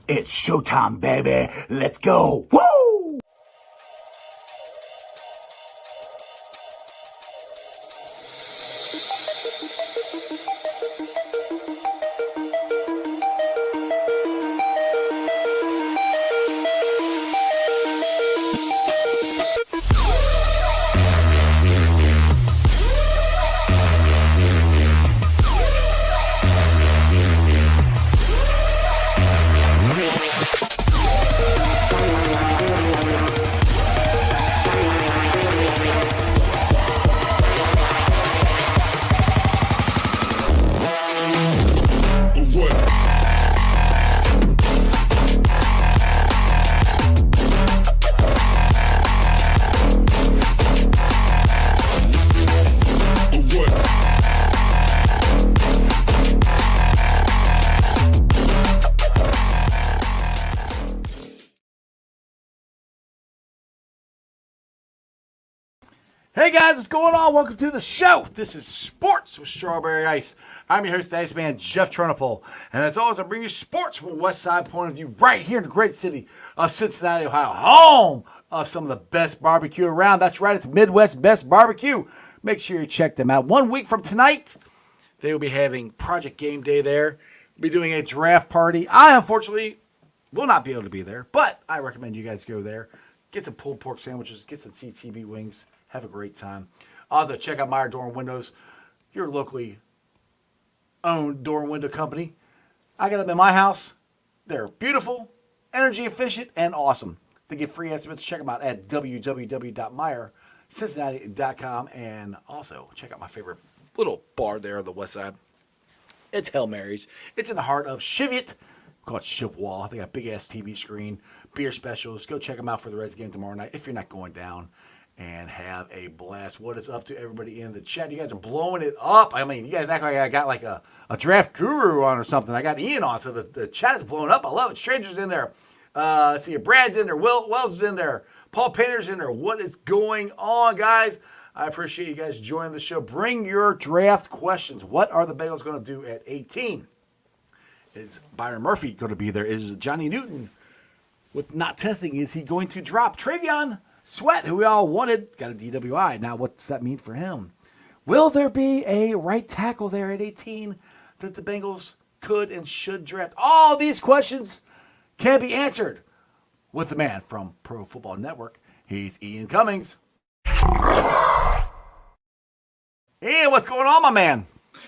It's showtime, baby. Let's go. Woo! Hey guys, what's going on? Welcome to the show. This is Sports with Strawberry Ice. I'm your host, Iceman Jeff Trunapole. And as always, I bring you sports from a West Side point of view right here in the great city of Cincinnati, Ohio, home of some of the best barbecue around. That's right, it's Midwest Best Barbecue. Make sure you check them out. 1 week from tonight, they will be having Project Game Day there. We'll be doing a draft party. I, unfortunately, will not be able to be there, but I recommend you guys go there. Get some pulled pork sandwiches, get some CTB wings. Have a great time. Also, check out Meyer Door and Windows. Your locally owned door and window company. I got them in my house. They're beautiful, energy efficient, and awesome. To get free estimates, check them out at www.meyercincinnati.com. And also, check out my favorite little bar there on the west side. It's Hail Mary's. It's in the heart of Cheviot. We call it Chivwa. They got a big-ass TV screen, beer specials. Go check them out for the Reds game tomorrow night if you're not going down. And have a blast. What is up to everybody in the chat? You guys are blowing it up. I mean, you guys act like I got like a draft guru on or something. I got Ian on, so the chat is blowing up. I love it. Strangers in there. Let's see, Brad's in there. Wells is in there. Paul Painter's in there. What is going on, guys? I appreciate you guys joining the show. Bring your draft questions. What are the Bengals going to do at 18? Is Byron Murphy going to be there? Is Johnny Newton, with not testing, is he going to drop? Travion Sweat, who we all wanted, got a DWI. Now, what's that mean for him? Will there be a right tackle there at 18 that the Bengals could and should draft? All these questions can be answered with the man from Pro Football Network. He's Ian Cummings. Ian, what's going on, my man?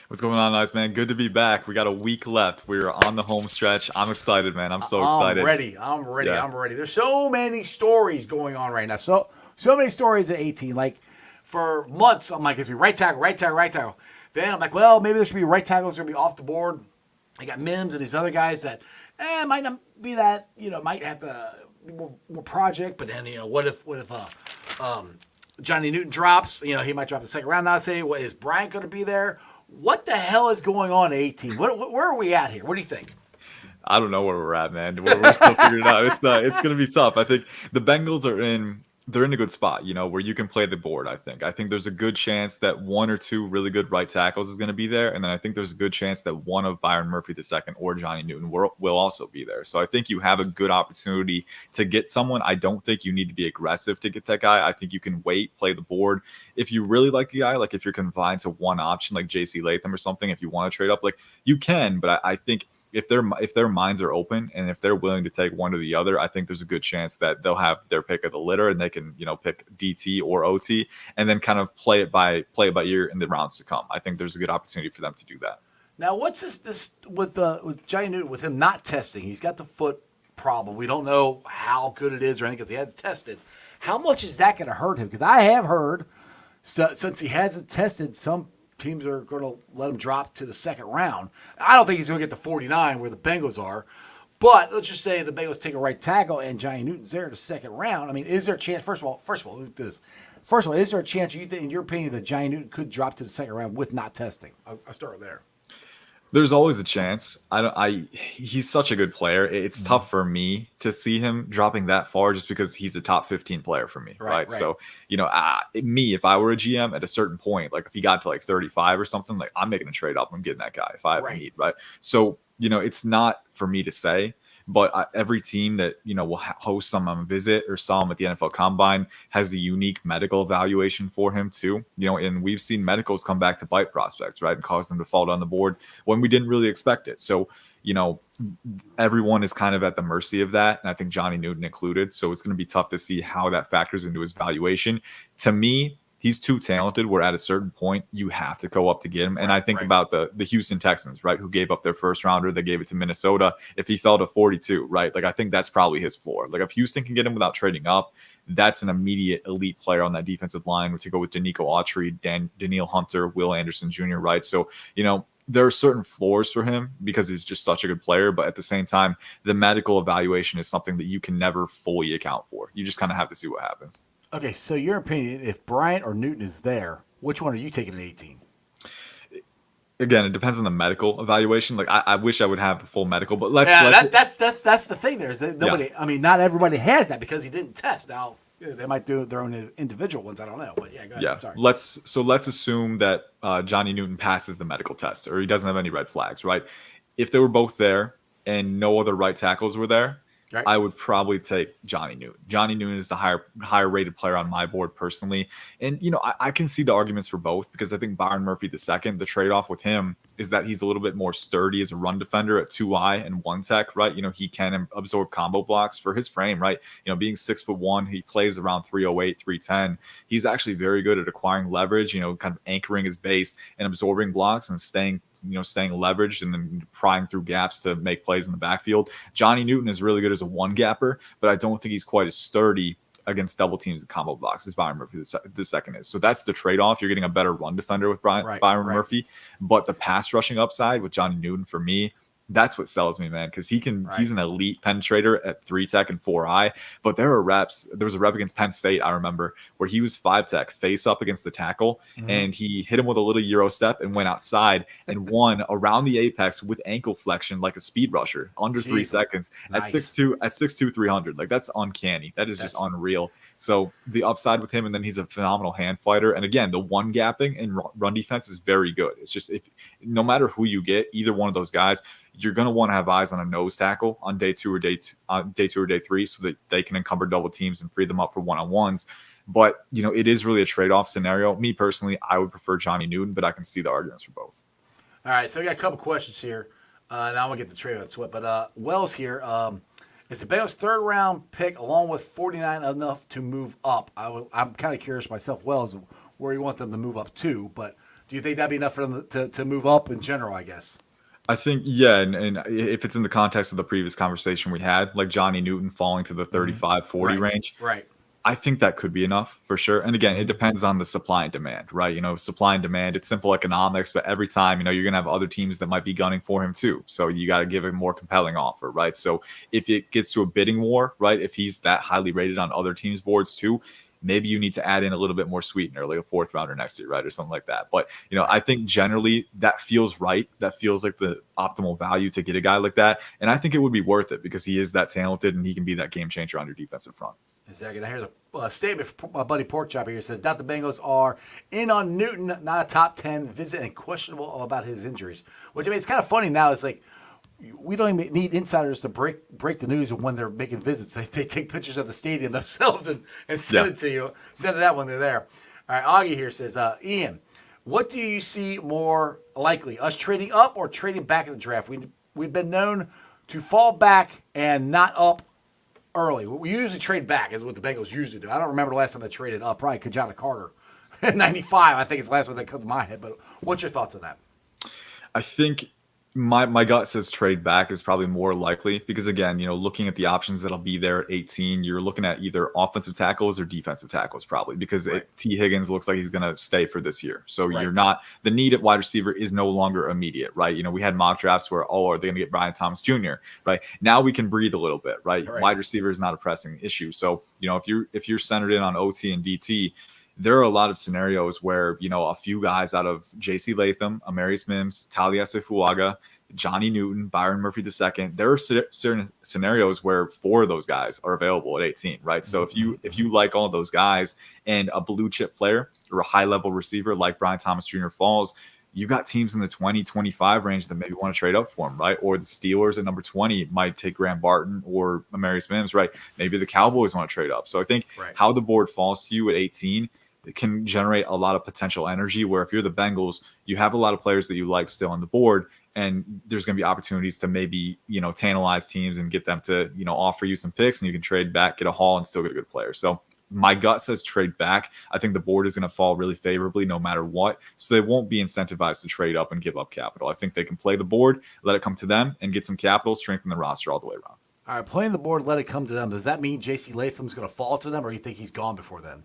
What's going on, guys, man? Good to be back. We got a week left. We're on the home stretch. I'm excited, man. I'm so excited. I'm ready. There's so many stories going on right now. So many stories at 18. Like, for months, I'm like, it's going to be right tackle. Then I'm like, well, maybe there should be right tackles going to be off the board. I got Mims and these other guys that might not be that, might have to be more project. But then, what if Johnny Newton drops? He might drop the second round. Now I say, is Bryant going to be there? What the hell is going on at 18? Where are we at here? What do you think? I don't know where we're at, man. We're still figuring it out. It's going to be tough. I think the Bengals are in a good spot, where you can play the board, I think. I think there's a good chance that one or two really good right tackles is going to be there. And then I think there's a good chance that one of Byron Murphy II or Johnny Newton will also be there. So I think you have a good opportunity to get someone. I don't think you need to be aggressive to get that guy. I think you can wait, play the board. If you really like the guy, like if you're confined to one option, like JC Latham or something, if you want to trade up, like you can. But I think if their minds are open and if they're willing to take one or the other, I think there's a good chance that they'll have their pick of the litter and they can, pick DT or OT and then kind of play it by ear in the rounds to come. I think there's a good opportunity for them to do that. Now, what's this with Johnny Newton, with him not testing? He's got the foot problem. We don't know how good it is or anything because he hasn't tested. How much is that going to hurt him? Because I have heard, since he hasn't tested, some teams are going to let him drop to the second round. I don't think he's going to get to 49 where the Bengals are. But let's just say the Bengals take a right tackle and Johnny Newton's there in the second round. I mean, is there a chance? First of all, is there a chance you think, in your opinion, that Johnny Newton could drop to the second round with not testing? I'll start there. There's always a chance. He's such a good player. It's tough for me to see him dropping that far just because he's a top 15 player for me. Right. So, if I were a GM at a certain point, like if he got to like 35 or something, like I'm making a trade up. I'm getting that guy if I ever need. Right. So, it's not for me to say, but every team that, will host some on visit or saw him at the NFL Combine has the unique medical evaluation for him too. And we've seen medicals come back to bite prospects, right, and cause them to fall down the board when we didn't really expect it. So, everyone is kind of at the mercy of that, and I think Johnny Newton included. So it's going to be tough to see how that factors into his valuation. To me, he's too talented where at a certain point you have to go up to get him. And I think about the Houston Texans, right, who gave up their first rounder. They gave it to Minnesota. If he fell to 42, right, like I think that's probably his floor. Like if Houston can get him without trading up, that's an immediate elite player on that defensive line. To go with Danico Autry, Daniil Hunter, Will Anderson Jr., right? So, there are certain floors for him because he's just such a good player. But at the same time, the medical evaluation is something that you can never fully account for. You just kind of have to see what happens. Okay, so your opinion, if Bryant or Newton is there, which one are you taking at 18? Again, it depends on the medical evaluation. Like I wish I would have the full medical, but that's the thing. There is that nobody. Yeah. I mean, not everybody has that because he didn't test. Now they might do their own individual ones. I don't know, but yeah, go ahead. Yeah. Sorry. Let's assume that Johnny Newton passes the medical test, or he doesn't have any red flags, right? If they were both there and no other right tackles were there, right, I would probably take Johnny Newton. Johnny Newton is the higher rated player on my board personally. And, I can see the arguments for both because I think Byron Murphy II, the trade-off with him is that he's a little bit more sturdy as a run defender at 2i and 1 tech, right? He can absorb combo blocks for his frame, right? Being 6'1", he plays around 308, 310. He's actually very good at acquiring leverage, kind of anchoring his base and absorbing blocks and staying leveraged and then prying through gaps to make plays in the backfield. Johnny Newton is really good as a one gapper, but I don't think he's quite as sturdy against double teams and combo blocks as Byron Murphy the second is. So that's the trade-off. You're getting a better run defender with Byron Murphy, but the pass rushing upside with Johnny Newton, for me, that's what sells me, man, because he's an elite penetrator at 3 tech and 4i. But there was a rep against Penn State, I remember, where he was 5 tech face up against the tackle, and he hit him with a little Euro step and went outside and won around the apex with ankle flexion like a speed rusher under 3 seconds at 6'2", 300. Like that's uncanny. That is just unreal. So the upside with him, and then he's a phenomenal hand fighter. And again, the one gapping and run defense is very good. It's just no matter who you get, either one of those guys, you're going to want to have eyes on a nose tackle on day two or day 3, so that they can encumber double teams and free them up for one-on-ones. But, it is really a trade-off scenario. Me personally, I would prefer Johnny Newton, but I can see the arguments for both. All right, so we got a couple questions here. Now I'm going to get the trade-off sweat. But Wells here, is the Bengals' third-round pick along with 49 enough to move up? I'm kind of curious myself, Wells, where you want them to move up to. But do you think that'd be enough for them to move up in general, I guess? I think, yeah, and if it's in the context of the previous conversation we had, like Johnny Newton falling to the 35-40 range, right? I think that could be enough for sure. And again, it depends on the supply and demand, right? Supply and demand, it's simple economics, but every time, you're going to have other teams that might be gunning for him too. So you got to give a more compelling offer, right? So if it gets to a bidding war, right, if he's that highly rated on other teams' boards too, maybe you need to add in a little bit more sweetener, like a 4th rounder next year, right? Or something like that. But, I think generally that feels right. That feels like the optimal value to get a guy like that. And I think it would be worth it because he is that talented and he can be that game changer on your defensive front. Exactly. Now here's a statement from my buddy Porkchop here. It says, the Bengals are in on Newton, not a top 10 visit and questionable about his injuries. Which, it's kind of funny now. It's like, we don't even need insiders to break the news when they're making visits. They take pictures of the stadium themselves and send it to you. Send it out when they're there. All right, Augie here says, Ian, what do you see more likely, us trading up or trading back in the draft? We've been known to fall back and not up early. We usually trade back is what the Bengals usually do. I don't remember the last time they traded up. Probably Kajana Carter in 95. I think it's the last one that comes to my head. But what's your thoughts on that? I think my gut says trade back is probably more likely because, again, looking at the options that'll be there at 18, you're looking at either offensive tackles or defensive tackles probably because T. Higgins looks like he's going to stay for this year. So you're not – the need at wide receiver is no longer immediate, right? We had mock drafts where, are they going to get Brian Thomas Jr., right? Now we can breathe a little bit, right? Wide receiver is not a pressing issue. So, if you're centered in on OT and DT – there are a lot of scenarios where, a few guys out of J.C. Latham, Amarius Mims, Taliese Fuaga, Johnny Newton, Byron Murphy II, there are certain scenarios where 4 of those guys are available at 18, right? So if you like all those guys and a blue chip player or a high level receiver like Brian Thomas Jr. falls, you got teams in the 20, 25 range that maybe want to trade up for him, right? Or the Steelers at number 20 might take Graham Barton or Amarius Mims, right? Maybe the Cowboys want to trade up. So I think Right. how the board falls to you at 18, it can generate a lot of potential energy, where if you're the Bengals, you have a lot of players that you like still on the board, and there's going to be opportunities to maybe, tantalize teams and get them to, offer you some picks, and you can trade back, get a haul, and still get a good player. So my gut says trade back. I think the board is going to fall really favorably no matter what. So they won't be incentivized to trade up and give up capital. I think they can play the board, let it come to them, and get some capital, strengthen the roster all the way around. All right, playing the board, let it come to them. Does that mean J.C. Latham's going to fall to them, or you think he's gone before then?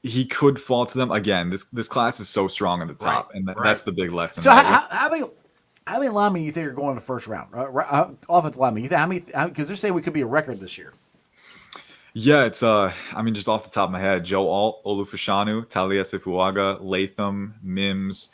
He could fall to them. Again, this class is so strong at the top, Right, and right. that's the big lesson. So how many linemen you think are going in the first round? Offensive linemen. You think how many? Because they're saying we could be a record this year. Yeah, it's just off the top of my head, Joe Alt, Olufashanu, Talia Sifuaga, Latham, Mims.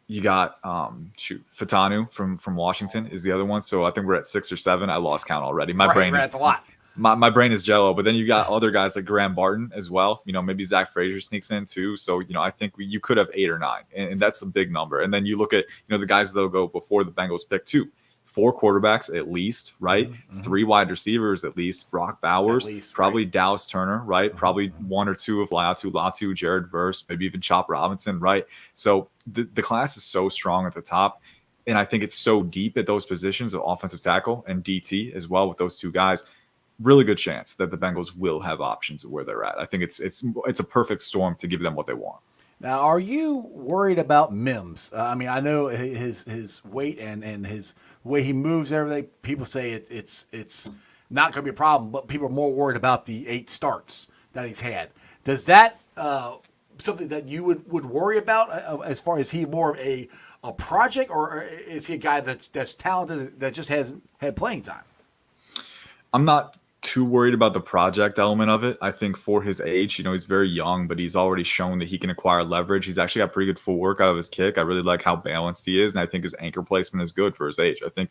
You got Fatanu from Washington is the other one. So I think we're at 6 or 7. I lost count already. My brain that's a lot. My brain is jello, but then you got other guys like Graham Barton as well. Maybe Zach Frazier sneaks in too. So, I think you could have 8 or 9, and that's a big number. And then you look at, the guys that'll go before the Bengals pick too. 4 quarterbacks at least, right? Mm-hmm. 3 wide receivers at least. Brock Bowers, probably right. Dallas Turner, right? Mm-hmm. Probably 1 or 2 of Latu, Jared Verse, maybe even Chop Robinson, right? So the class is so strong at the top. And I think it's so deep at those positions of offensive tackle and DT as well with those 2 guys. Really good chance that the Bengals will have options of where they're at. I think it's a perfect storm to give them what they want. Now, are you worried about Mims? I know his weight and his way he moves, everything. People say it's not going to be a problem, but people are more worried about the 8 starts that he's had. Does that something that you would worry about as far as he more of a project, or is he a guy that's talented that just hasn't had playing time? I'm not too worried about the project element of it. I think for his age, he's very young, but he's already shown that he can acquire leverage. He's actually got pretty good footwork out of his kick. I really like how balanced he is, and I think his anchor placement is good for his age. I think,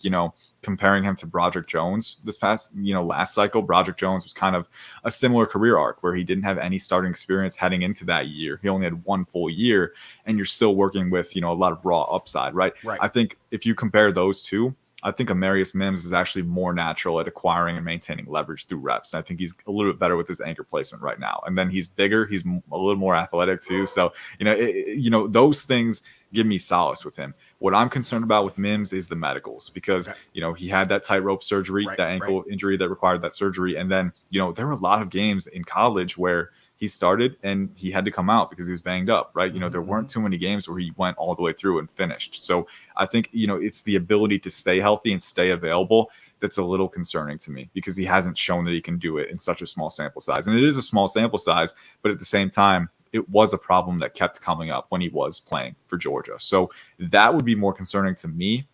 comparing him to Broderick Jones this past, last cycle, Broderick Jones was kind of a similar career arc where he didn't have any starting experience heading into that year. He only had 1 full year, and you're still working with, a lot of raw upside, right? I think if you compare those two, I think Amarius Mims is actually more natural at acquiring and maintaining leverage through reps. And I think he's a little bit better with his anchor placement right now. And then he's bigger. He's a little more athletic too. So, those things give me solace with him. What I'm concerned about with Mims is the medicals because, he had that tightrope surgery, that ankle injury that required that surgery. And then, there were a lot of games in college where he started and he had to come out because he was banged up, right? There weren't too many games where he went all the way through and finished. So I think, it's the ability to stay healthy and stay available that's a little concerning to me because he hasn't shown that he can do it in such a small sample size. And it is a small sample size, but at the same time, it was a problem that kept coming up when he was playing for Georgia. So that would be more concerning to me.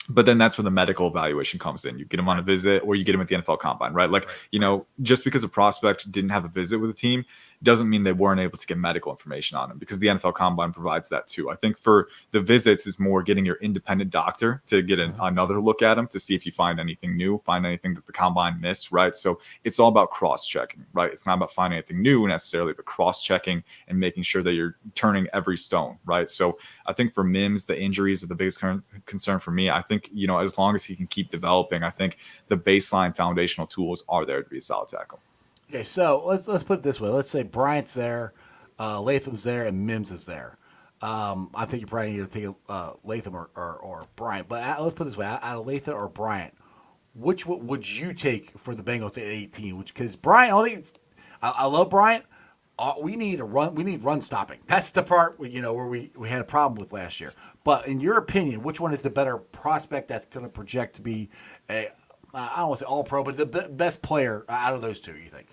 But then that's where the medical evaluation comes in. You get him on a visit or you get him at the NFL Combine, right? Just because a prospect didn't have a visit with a team doesn't mean they weren't able to get medical information on him because the NFL Combine provides that too. I think for the visits is more getting your independent doctor to get another look at him to see if you find anything new, find anything that the Combine missed, right? So it's all about cross-checking, right? It's not about finding anything new necessarily, but cross-checking and making sure that you're turning every stone, right? So I think for Mims, the injuries are the biggest concern for me. I think, as long as he can keep developing, I think the baseline foundational tools are there to be a solid tackle. Okay, so let's put it this way. Let's say Bryant's there, Latham's there, and Mims is there. I think you probably need to take Latham or Bryant. But let's put it this way. Out of Latham or Bryant, which would you take for the Bengals at 18? Because Bryant, I love Bryant. We need a run. We need run stopping. That's the part where we had a problem with last year. But in your opinion, which one is the better prospect that's going to project to be I don't want to say all pro, but the best player out of those two, you think?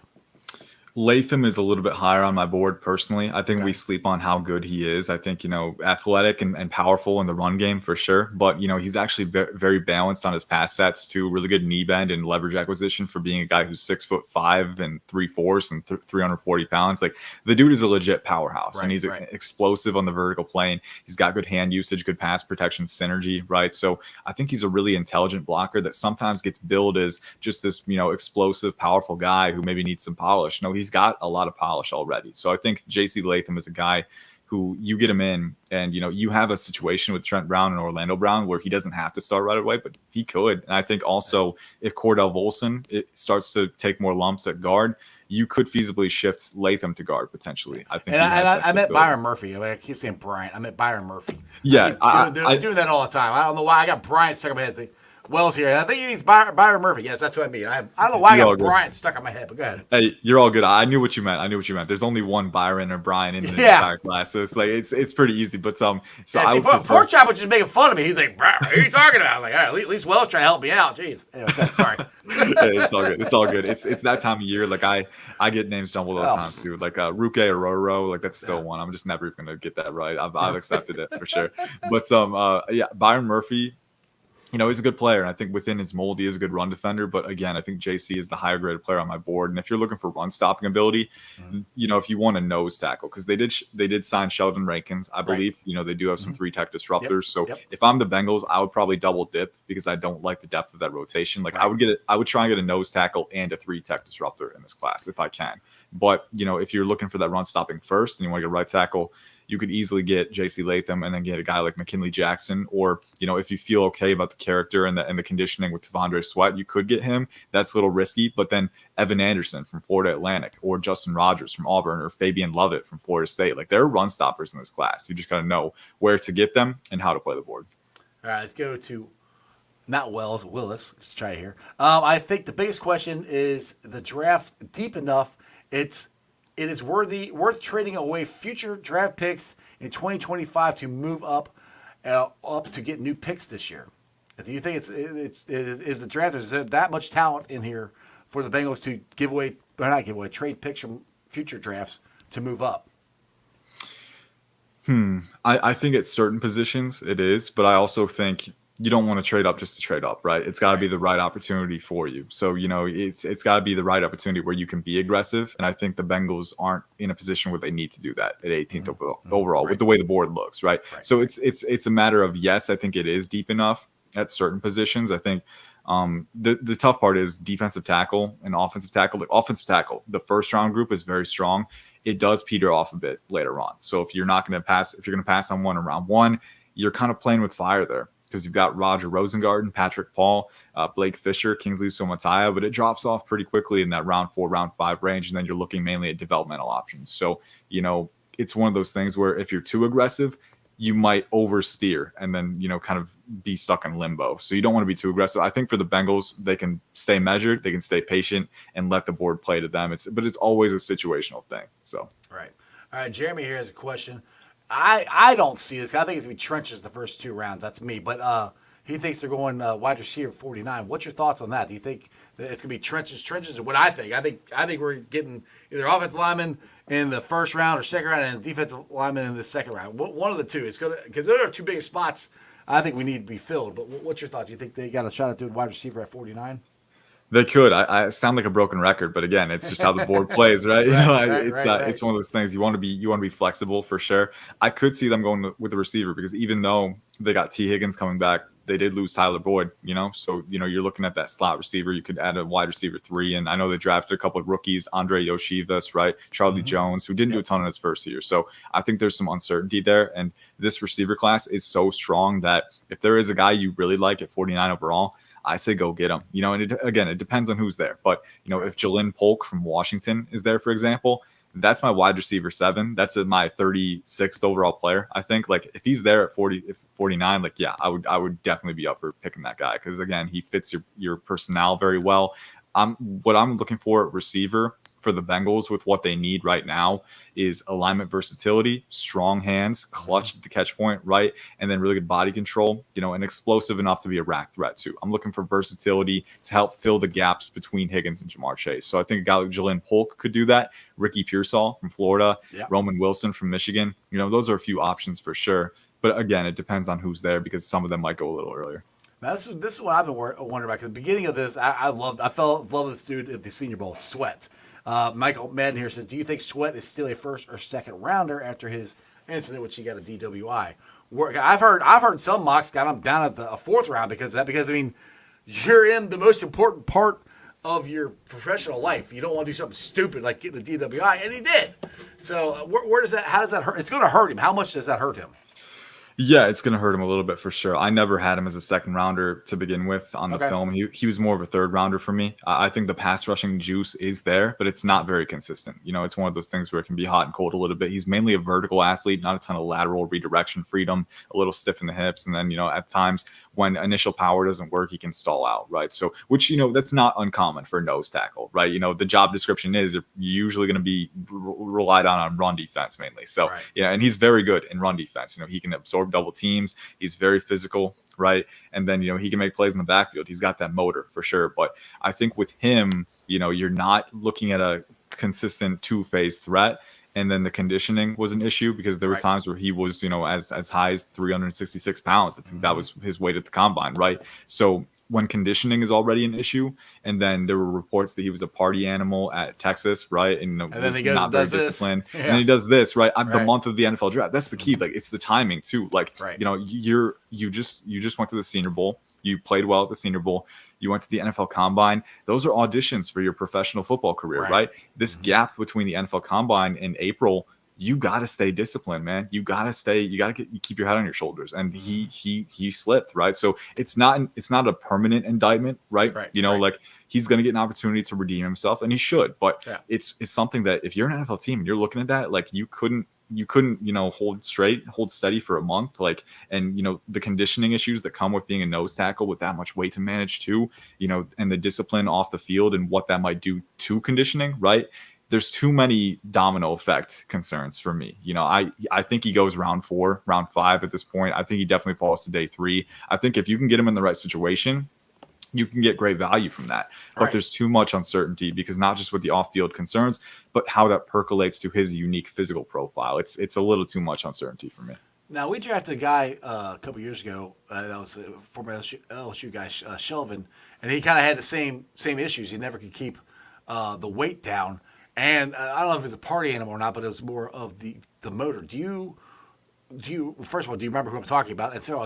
Latham is a little bit higher on my board personally. I think we sleep on how good he is. I think, athletic and powerful in the run game for sure. But, he's actually very balanced on his pass sets too. Really good knee bend and leverage acquisition for being a guy who's 6'5" and 3/4 and 340 pounds. Like the dude is a legit powerhouse and he's explosive on the vertical plane. He's got good hand usage, good pass protection synergy, right? So I think he's a really intelligent blocker that sometimes gets billed as just this, explosive, powerful guy who maybe needs some polish. No, he's got a lot of polish already. So I think J.C. Latham is a guy who you get him in, and you have a situation with Trent Brown and Orlando Brown where he doesn't have to start right away, but he could. And I think also if Cordell Volson starts to take more lumps at guard, you could feasibly shift Latham to guard potentially. I think. And he has that I met capability. Byron Murphy. I keep saying Bryant. I met Byron Murphy. Yeah, I keep doing that all the time. I don't know why I got Bryant stuck in my head. Wells here. I think he needs Byron Murphy. Yes, that's what I mean. I don't know why I got Bryant stuck in my head, but go ahead. Hey, you're all good. I knew what you meant. There's only one Byron or Brian in the entire class, so it's like it's pretty easy. But Pork Chop was just making fun of me. He's like, "Bro, what are you talking about?" I'm like, all right, at least Wells trying to help me out. Jeez. Anyway, sorry. It's all good. It's all good. It's that time of year. Like I get names jumbled all the time too. Like Ruke or Roro. Like that's still one. I'm just never even gonna get that right. I've accepted it for sure. But Byron Murphy. He's a good player, and I think within his mold, he is a good run defender. But again, I think JC is the higher graded player on my board. And if you're looking for run stopping ability, if you want a nose tackle, because they did sign Sheldon Rankins, I believe. Right. They do have some 3-tech disruptors. If I'm the Bengals, I would probably double dip because I don't like the depth of that rotation. Like I would try and get a nose tackle and a 3-tech disruptor in this class if I can. But if you're looking for that run stopping first and you want to get right tackle, you could easily get J.C. Latham and then get a guy like McKinley Jackson. Or, if you feel okay about the character and the conditioning with Devondre Sweat, you could get him. That's a little risky. But then Evan Anderson from Florida Atlantic, or Justin Rogers from Auburn, or Fabian Lovett from Florida State. Like, there are run stoppers in this class. You just got to know where to get them and how to play the board. All right, let's go to not Wells, Willis. Let's try it here. I think the biggest question is the draft deep enough. It is worth trading away future draft picks in 2025 to move up to get new picks this year. Do you think is the draft, is there that much talent in here for the Bengals to trade picks from future drafts to move up? I think at certain positions it is, but I also think you don't want to trade up just to trade up, right? It's got to be the right opportunity for you. So, it's got to be the right opportunity where you can be aggressive. And I think the Bengals aren't in a position where they need to do that at 18th overall with the way the board looks, right? So it's a matter of, yes, I think it is deep enough at certain positions. I think the tough part is defensive tackle and offensive tackle. Like offensive tackle, the first round group is very strong. It does peter off a bit later on. So if you're going to pass on one in round one, you're kind of playing with fire there. Because you've got Roger Rosengarten, Patrick Paul, Blake Fisher, Kingsley Suamataia, but it drops off pretty quickly in that round 4, round 5 range, and then you're looking mainly at developmental options. So, it's one of those things where if you're too aggressive, you might oversteer and then, kind of be stuck in limbo. So you don't want to be too aggressive. I think for the Bengals, they can stay measured, they can stay patient, and let the board play to them. But it's always a situational thing. So right. All right, Jeremy here has a question. I don't see this. I think it's going to be trenches the first 2 rounds. That's me. But he thinks they're going wide receiver 49. What's your thoughts on that? Do you think that it's going to be trenches? Or what I think? I think we're getting either offensive lineman in the first round or second round and defensive lineman in the second round. One of the two. It's going to, because those are 2 big spots I think we need to be filled. But what's your thought? Do you think they got a shot at doing wide receiver at 49? They could. I sound like a broken record, but again, it's just how the board plays, right? It's one of those things. You want to be flexible for sure. I could see them going with the receiver because even though they got T. Higgins coming back, they did lose Tyler Boyd. So you're looking at that slot receiver. You could add a wide receiver 3, and I know they drafted a couple of rookies, Andre Yoshivas, right, Charlie Jones, who didn't do a ton in his first year. So I think there's some uncertainty there, and this receiver class is so strong that if there is a guy you really like at 49 overall, I say go get him. And it depends on who's there. But, if Jalen Polk from Washington is there, for example, that's my wide receiver 7. That's my 36th overall player, I think. Like, if he's there at 49, like, yeah, I would definitely be up for picking that guy because, again, he fits your personnel very well. What I'm looking for at receiver for the Bengals with what they need right now is alignment versatility, strong hands, clutch at the catch point, right? And then really good body control, and explosive enough to be a rack threat too. I'm looking for versatility to help fill the gaps between Higgins and Jamar Chase. So I think a guy like Jalen Polk could do that. Ricky Pearsall from Florida, Roman Wilson from Michigan. Those are a few options for sure. But again, it depends on who's there because some of them might go a little earlier. Now, this is what I've been wondering about. Because at the beginning of this, I fell in love with this dude at the Senior Bowl, Sweat. Michael Madden here says, do you think Sweat is still a first or second rounder after his incident, which he got a DWI? I've heard some mocks got him down at a 4th round because of that. Because, I mean, you're in the most important part of your professional life. You don't want to do something stupid like getting a DWI, and he did. So where does that? How does that hurt? It's going to hurt him. How much does that hurt him? Yeah, it's going to hurt him a little bit for sure. I never had him as a second rounder to begin with on the Okay. film. He was more of a third rounder for me. I think the pass rushing juice is there, but it's not very consistent. It's one of those things where it can be hot and cold a little bit. He's mainly a vertical athlete, not a ton of lateral redirection freedom, a little stiff in the hips. And then, at times when initial power doesn't work, he can stall out, right? So, which, that's not uncommon for a nose tackle, right? The job description is you're usually going to be relied on run defense mainly. So, Right. and he's very good in run defense. He can absorb double teams. He's very physical, right? And then, he can make plays in the backfield. He's got that motor for sure. But I think with him, you're not looking at a consistent two-phase threat. And then the conditioning was an issue because there were Right. times where he was, as high as 366 pounds. I think that was his weight at the combine, right? So when conditioning is already an issue, and then there were reports that he was a party animal at Texas, right? And, And then he was goes not and very does this. disciplined. Yeah. And then he does this, right? The Right. month of the NFL draft. That's the key. Like, it's the timing too. Like, Right. you just went to the Senior Bowl. You played well at the Senior Bowl. You went to the NFL Combine. Those are auditions for your professional football career, right? This gap between the NFL Combine and April, you got to stay disciplined, man. You got to keep your head on your shoulders. And he slipped, right? So it's not a permanent indictment, right? Right. Like, he's going to get an opportunity to redeem himself, and he should. But Yeah. it's something that if you're an NFL team and you're looking at that, like, you couldn't hold steady for a month, like, and the conditioning issues that come with being a nose tackle with that much weight to manage too, and the discipline off the field and what that might do to conditioning, right? There's too many domino effect concerns for me. I think he goes round 4, round 5 at this point. I think he definitely falls to day 3. I think if you can get him in the right situation, you can get great value from that. But Right. there's too much uncertainty because not just with the off-field concerns, but how that percolates to his unique physical profile. It's a little too much uncertainty for me. Now, we drafted a guy a couple years ago. That was a former LSU guy, Shelvin, and he kind of had the same issues. He never could keep the weight down. And I don't know if it's a party animal or not, but it was more of the motor. Do you first of all, do you remember who I'm talking about? And so,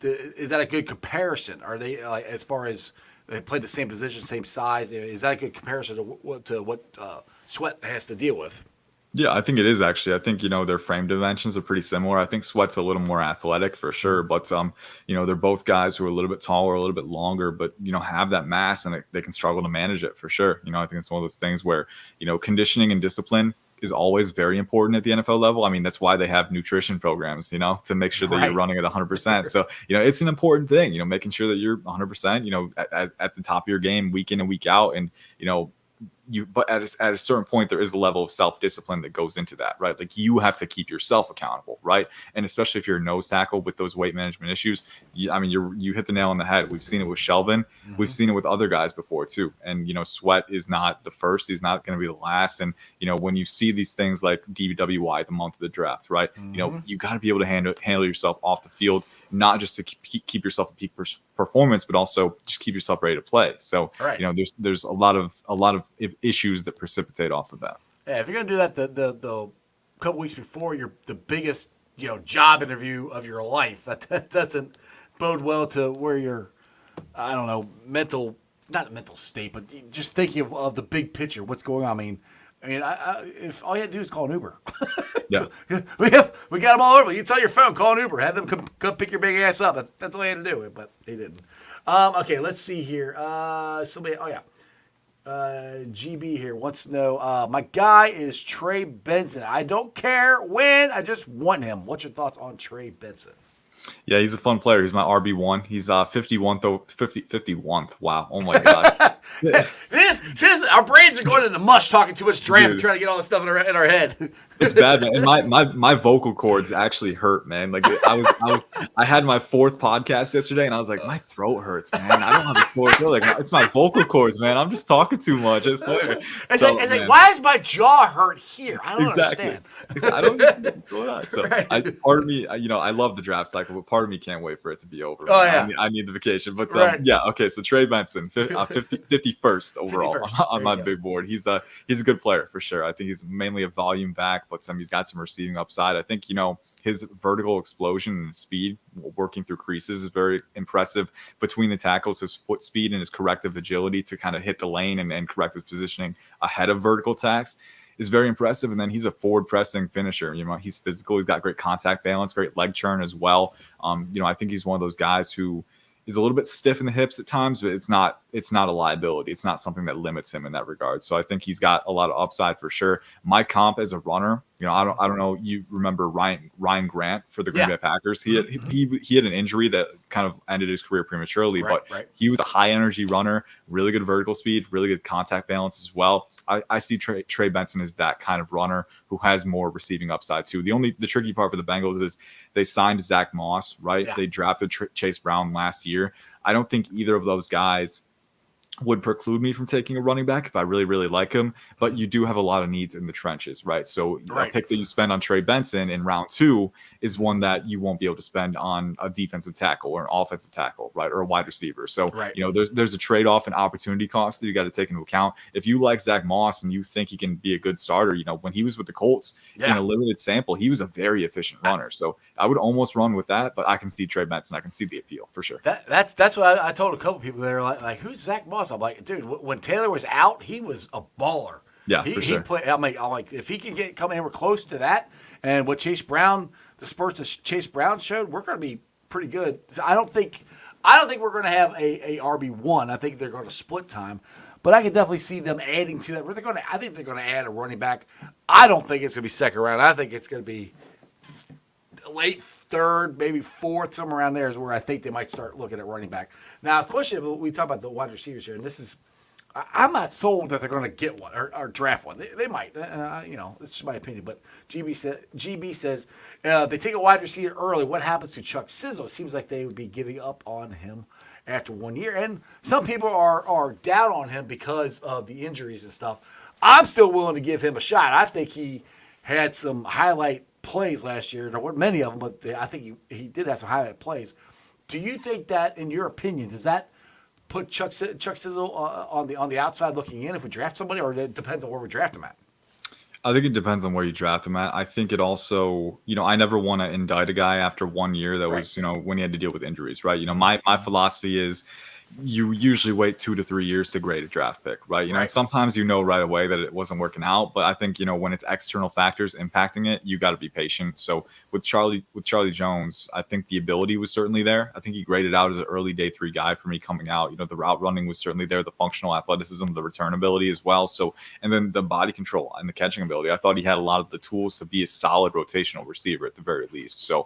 is that a good comparison? Are they like, as far as they played the same position, same size? Is that a good comparison to what Sweat has to deal with? Yeah, I think it is actually. I think, their frame dimensions are pretty similar. I think Sweat's a little more athletic for sure, but they're both guys who are a little bit taller, a little bit longer, but have that mass and they can struggle to manage it for sure. I think it's one of those things where, conditioning and discipline is always very important at the NFL level. I mean, that's why they have nutrition programs, to make sure that Right. you're running at 100%. So, it's an important thing, making sure that you're 100%, at the top of your game week in and week out. And, but at a certain point, there is a level of self-discipline that goes into that, right? Like, you have to keep yourself accountable, right? And especially if you're a nose tackle with those weight management issues, you hit the nail on the head. We've seen it with Shelvin. Mm-hmm. We've seen it with other guys before too. And, Sweat is not the first. He's not going to be the last. And, when you see these things like DWI, the month of the draft, right? Mm-hmm. You got to be able to handle yourself off the field, not just to keep yourself at peak performance, but also just keep yourself ready to play. So, Right. there's a lot of issues that precipitate off of that. Yeah, if you're gonna do that, the couple weeks before the biggest job interview of your life, that doesn't bode well to where your I don't know not mental state, but just thinking of the big picture, what's going on. If all you had to do is call an Uber. Yeah. we got them all over. You tell your phone, call an Uber, have them come pick your big ass up. That's all you had to do, but they didn't. Okay, let's see here. Somebody, GB here wants to know, my guy is Trey Benson. I don't care when, I just want him. What's your thoughts on Trey Benson? Yeah, he's a fun player. He's my RB1. He's 51th. Wow. Oh my God. This our brains are going into mush talking too much draft and Dude. trying to get all this stuff in our head. It's bad, man. And my vocal cords actually hurt, man. Like, I had my 4th podcast yesterday, and I was like, my throat hurts, man. I don't have a sore throat. Like, it's my vocal cords, man. I'm just talking too much. I swear. It's like, why is my jaw hurt here? I don't Exactly. understand. I don't know what's going on. So, Right. part of me, I love the draft cycle. but part of me can't wait for it to be over. Oh, Man. yeah. I need the vacation. But Right. yeah, okay. So Trey Benson, 51st overall 51st. on There my you go. big board. He's a good player for sure. I think he's mainly a volume back, but he's got some receiving upside. I think his vertical explosion and speed working through creases is very impressive. Between the tackles, his foot speed and his corrective agility to kind of hit the lane and correct his positioning ahead of vertical tacks is very impressive. And then he's a forward pressing finisher. He's physical. He's got great contact balance, great leg turn as well. I think he's one of those guys who is a little bit stiff in the hips at times, but it's not a liability. It's not something that limits him in that regard. So I think he's got a lot of upside for sure. My comp as a runner, I don't know. You remember Ryan Grant for the Green Bay Packers? He had an injury that kind of ended his career prematurely, but he was a high energy runner, really good vertical speed, really good contact balance as well. I see Trey Benson as that kind of runner who has more receiving upside too. The tricky part for the Bengals is they signed Zach Moss, right? Yeah. They drafted Chase Brown last year. I don't think either of those guys would preclude me from taking a running back if I really, really like him. But you do have a lot of needs in the trenches, right? So a pick that you spend on Trey Benson in round 2 is one that you won't be able to spend on a defensive tackle or an offensive tackle, right? Or a wide receiver. So, there's a trade-off and opportunity cost that you got to take into account. If you like Zach Moss and you think he can be a good starter, when he was with the Colts in a limited sample, he was a very efficient runner. So I would almost run with that, but I can see Trey Benson. I can see the appeal for sure. That's what I told a couple people. They were like, who's Zach Moss? I'm like, dude, when Taylor was out, he was a baller. Yeah, for sure. He played. I'm like, if he can come anywhere close to that, and what Chase Brown, the Spurs that Chase Brown showed, we're going to be pretty good. So I don't think we're going to have a RB1. I think they're going to split time, but I can definitely see them adding to that. I think they're going to add a running back. I don't think it's going to be second round. I think it's going to be late third, maybe fourth, somewhere around there is where I think they might start looking at running back. Now, question, we talk about the wide receivers here, and this is, I'm not sold that they're going to get one or draft one. They might, it's just my opinion. But GB says they take a wide receiver early. What happens to Chuck Sizzle? It seems like they would be giving up on him after 1 year. And some people are down on him because of the injuries and stuff. I'm still willing to give him a shot. I think he had some highlight plays last year. There weren't many of them, but I think he did have some highlight plays. Do you think that, in your opinion, does that put Chuck Sizzle on the outside looking in if we draft somebody, or it depends on where we draft him at? I think it depends on where you draft him at. I think it also, I never want to indict a guy after 1 year that was, when he had to deal with injuries, right? My philosophy is you usually wait 2 to 3 years to grade a draft pick, right? Sometimes right away that it wasn't working out, but I think when it's external factors impacting it, you got to be patient. So with Charlie Jones, I think the ability was certainly there. I think he graded out as an early day 3 guy for me coming out. The route running was certainly there, the functional athleticism, the return ability as well. So, and then the body control and the catching ability. I thought he had a lot of the tools to be a solid rotational receiver at the very least. So,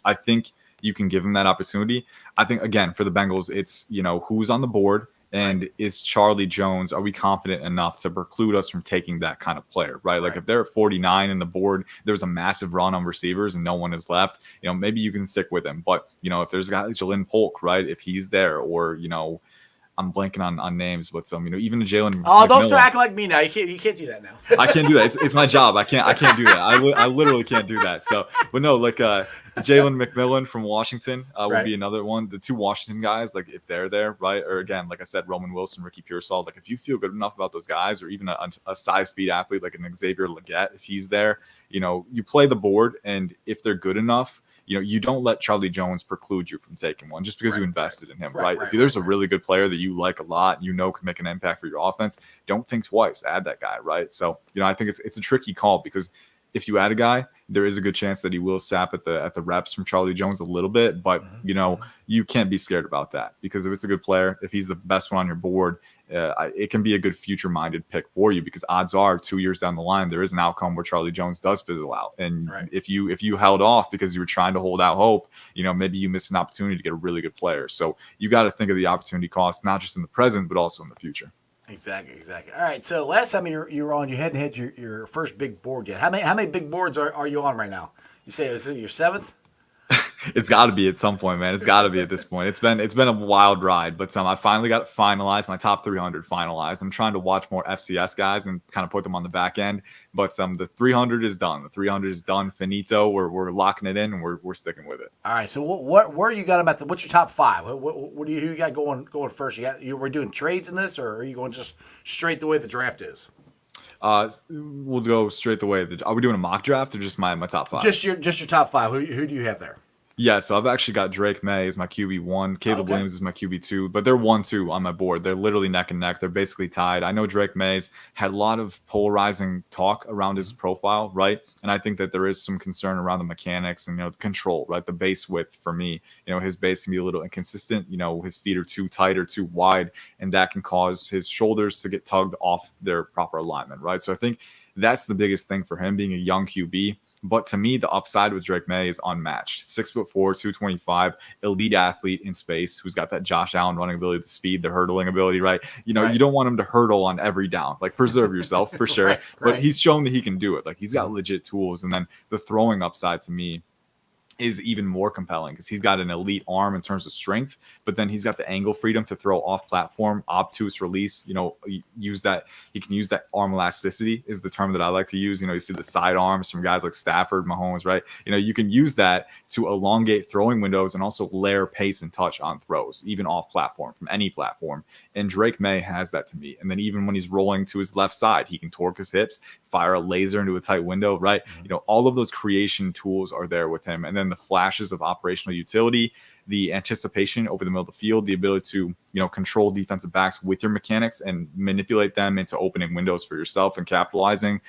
I think you can give him that opportunity. I think, again, for the Bengals, it's, who's on the board and is Charlie Jones, are we confident enough to preclude us from taking that kind of player, right? Like if they're at 49 in the board, there's a massive run on receivers and no one is left, maybe you can stick with him. But, if there's a guy like Jalen Polk, right, if he's there, or, I'm blanking on names, but even the Jalen. Oh, don't start acting like me now. You can't do that now. I can't do that. It's my job. I can't do that. I literally can't do that. So, but no, like Jalen McMillan from Washington would be another one. The 2 Washington guys, like if they're there, right? Or again, like I said, Roman Wilson, Ricky Pearsall. Like if you feel good enough about those guys, or even a size speed athlete like an Xavier Legette, if he's there, you play the board, and if they're good enough, you don't let Charlie Jones preclude you from taking one just because you invested in him, right? If there's a really good player that you like a lot, can make an impact for your offense, don't think twice, add that guy, right? So, I think it's a tricky call, because if you add a guy, there is a good chance that he will sap at the reps from Charlie Jones a little bit, but you can't be scared about that, because if it's a good player, if he's the best one on your board, it can be a good future-minded pick for you, because odds are 2 years down the line there is an outcome where Charlie Jones does fizzle out, and if you held off because you were trying to hold out hope, maybe you missed an opportunity to get a really good player. So you got to think of the opportunity cost, not just in the present but also in the future. Exactly. All right. So last time you were on, you hadn't had your first big board yet. How many big boards are you on right now? You say is it your 7th? It's got to be at some point, man. It's got to be at this point. It's been a wild ride, but I finally got it finalized. My top 300 finalized. I'm trying to watch more FCS guys and kind of put them on the back end. But the 300 is done. The 300 is done. Finito. We're locking it in, and we're sticking with it. All right. So where you got them at? What's your top five? What do you who you got going first? We're doing trades in this, or are you going just straight the way the draft is? We'll go straight the way. Are we doing a mock draft or just my top five? Just your top five. Who do you have there? Yeah, so I've actually got Drake May as my QB1, Caleb Williams is my QB2, but they're 1-2 on my board. They're literally neck and neck. They're basically tied. I know Drake May's had a lot of polarizing talk around his profile, right? And I think that there is some concern around the mechanics and, the control, right? The base width for me, his base can be a little inconsistent. His feet are too tight or too wide, and that can cause his shoulders to get tugged off their proper alignment, right? So I think that's the biggest thing for him being a young QB. But to me, the upside with Drake May is unmatched. 6'4", 225, elite athlete in space who's got that Josh Allen running ability, the speed, the hurdling ability, right? You don't want him to hurdle on every down. Like, preserve yourself for sure. Right. But he's shown that he can do it. Like, he's got legit tools. And then the throwing upside to me is even more compelling because he's got an elite arm in terms of strength, but then he's got the angle freedom to throw off platform, obtuse release, use that. He can use that arm elasticity is the term that I like to use. You see the side arms from guys like Stafford, Mahomes, right? You can use that to elongate throwing windows and also layer pace and touch on throws, even off platform from any platform. And Drake May has that to me. And then even when he's rolling to his left side, he can torque his hips, fire a laser into a tight window, right? Mm-hmm. All of those creation tools are there with him. And then the flashes of operational utility, the anticipation over the middle of the field, the ability to, control defensive backs with your mechanics and manipulate them into opening windows for yourself and capitalizing.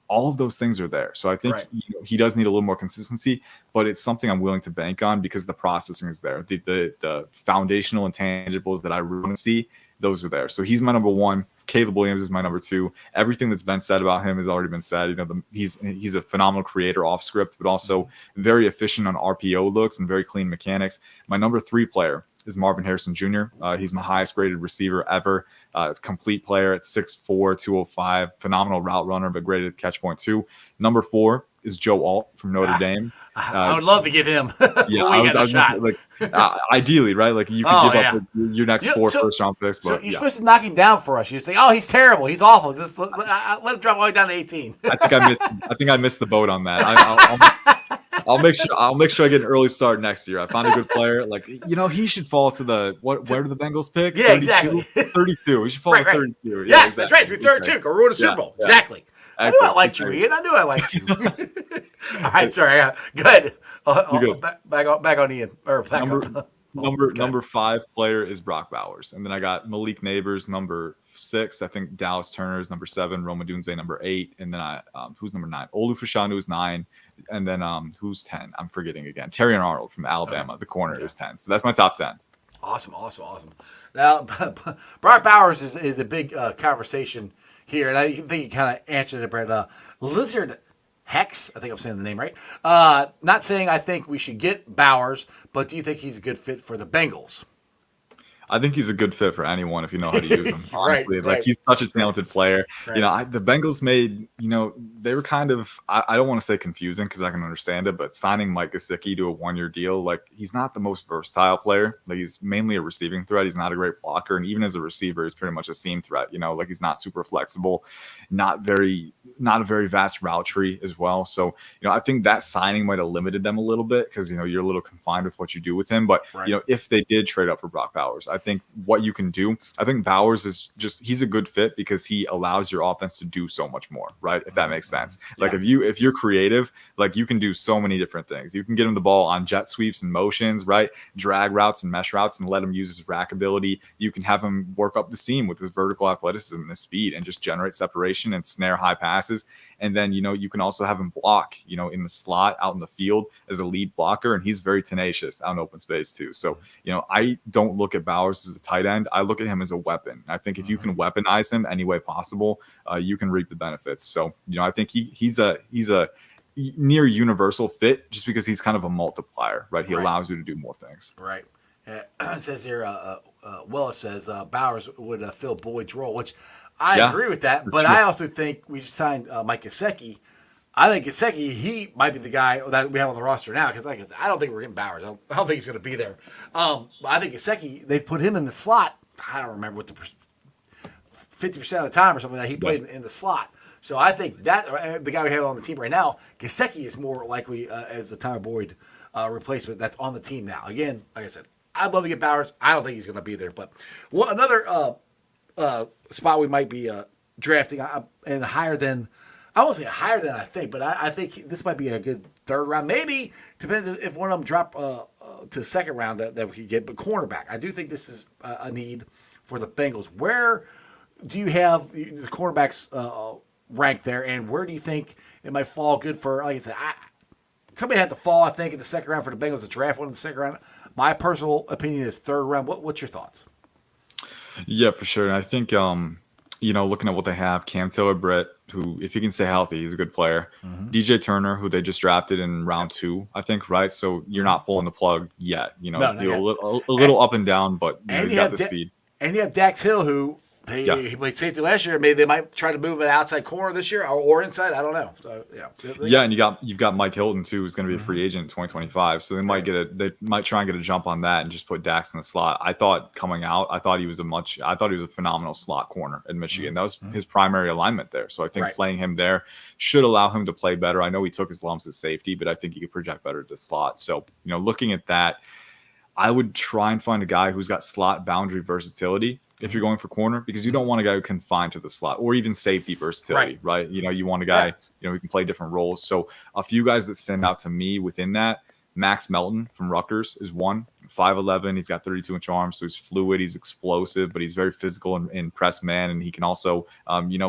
All of those things are there. So I think he does need a little more consistency, but it's something I'm willing to bank on because the processing is there. The foundational intangibles that I really want to see, those are there. So he's my number one. Caleb Williams is my number two. Everything that's been said about him has already been said. He's a phenomenal creator off script, but also very efficient on RPO looks and very clean mechanics. My number three player is Marvin Harrison Jr. He's my highest graded receiver ever. Complete player at 6'4", 205. Phenomenal route runner, but graded catch point 2. Number 4 is Joe Alt from Notre Dame. I would love to get him. Yeah, I was ideally, right? Like you could give up your next 4 first round picks. But you're supposed to knock him down for us. You say, "Oh, he's terrible. He's awful. Just let him drop all the way down to 18." I think I missed the boat on that. I'll make sure I get an early start next year. I found a good player. Like, he should fall to where do the Bengals pick? Yeah, 32? Exactly. 32. He should fall to 32. Yeah, yes, exactly. That's right. It's 32. Go ruin a Super Bowl. Yeah. Exactly. I knew I liked you, Ian. I knew I liked you. All right, sorry. Good. Good. Back on Ian. Or Number 5 player is Brock Bowers. And then I got Malik Neighbors, number 6. I think Dallas Turner is number 7. Roma Dunze, number 8. And then who's number 9? Olu Fashanu is 9. And then who's 10? I'm forgetting again. Terrion Arnold from Alabama, the corner, is 10. So that's my top 10. Awesome. Now, Brock Bowers is a big conversation here, and I think you kind of answered it, Brett. Lizard Hex, I think I'm saying the name right. Not saying I think we should get Bowers, but do you think he's a good fit for the Bengals? I think he's a good fit for anyone if you know how to use him. Honestly, right. He's such a talented player. Right. The Bengals made, they were kind of, I don't want to say confusing because I can understand it, but signing Mike Gesicki to a 1-year deal, he's not the most versatile player. He's mainly a receiving threat. He's not a great blocker, and even as a receiver, he's pretty much a seam threat. He's not super flexible, not a very vast route tree as well. So, I think that signing might have limited them a little bit because you're a little confined with what you do with him. But if they did trade up for Brock Bowers, I think what you can do, I think Bowers is he's a good fit because he allows your offense to do so much more, right? If that makes sense. Yeah. If you're creative, you can do so many different things. You can get him the ball on jet sweeps and motions, right? Drag routes and mesh routes and let him use his rack ability. You can have him work up the seam with his vertical athleticism and his speed and just generate separation and snare high passes. And then, you can also have him block, in the slot out in the field as a lead blocker. And he's very tenacious out in open space too. So, I don't look at Bowers as a tight end. I look at him as a weapon. I think if you can weaponize him any way possible, you can reap the benefits. So, I think he's a near universal fit just because he's kind of a multiplier, right? He allows you to do more things. Right. It says here, Willis says Bowers would fill Boyd's role, which I agree with that. But sure. I also think we signed Mike Gesicki. I think Gesicki, he might be the guy that we have on the roster now because, like I said, I don't think we're getting Bowers. I don't think he's going to be there. But I think Gesicki, they've put him in the slot. I don't remember what the 50% of the time or something that he played in the slot. So I think that the guy we have on the team right now, Gesicki, is more likely as the Tyler Boyd replacement that's on the team now. Again, like I said, I'd love to get Bowers. I don't think he's going to be there. But another spot we might be drafting and higher than, I won't say higher than I think, but I think this might be a good third round. Maybe, depends if one of them drop to second round that we could get. But cornerback, I do think this is a need for the Bengals. Where do you have the cornerbacks ranked there, and where do you think it might fall good for, like I said, somebody had to fall, I think, in the second round for the Bengals to draft one in the second round. My personal opinion is third round. What's your thoughts? Yeah, for sure. And I think, looking at what they have, Cam Taylor-Britt, who, if he can stay healthy, he's a good player. DJ Turner, who they just drafted in round 2, I think, right? So you're not pulling the plug yet. You're a little up and down, but he's got the speed. And you have Dax Hill, who he played safety last year. Maybe they might try to move an outside corner this year or inside. I don't know. So and you've got Mike Hilton too, who's going to be a free agent in 2025. So they might try and get a jump on that and just put Dax in the slot. I thought coming out, I thought he was a phenomenal slot corner in Michigan. That was his primary alignment there. So I think playing him there should allow him to play better. I know he took his lumps at safety, but I think he could project better to the slot. So looking at that, I would try and find a guy who's got slot boundary versatility if you're going for corner, because you don't want a guy who confined to the slot or even safety versatility, right? You want a guy, who can play different roles. So a few guys that stand out to me within that, Max Melton from Rutgers is one. 5'11", he's got 32-inch arms, so he's fluid, he's explosive, but he's very physical in press man, and he can also,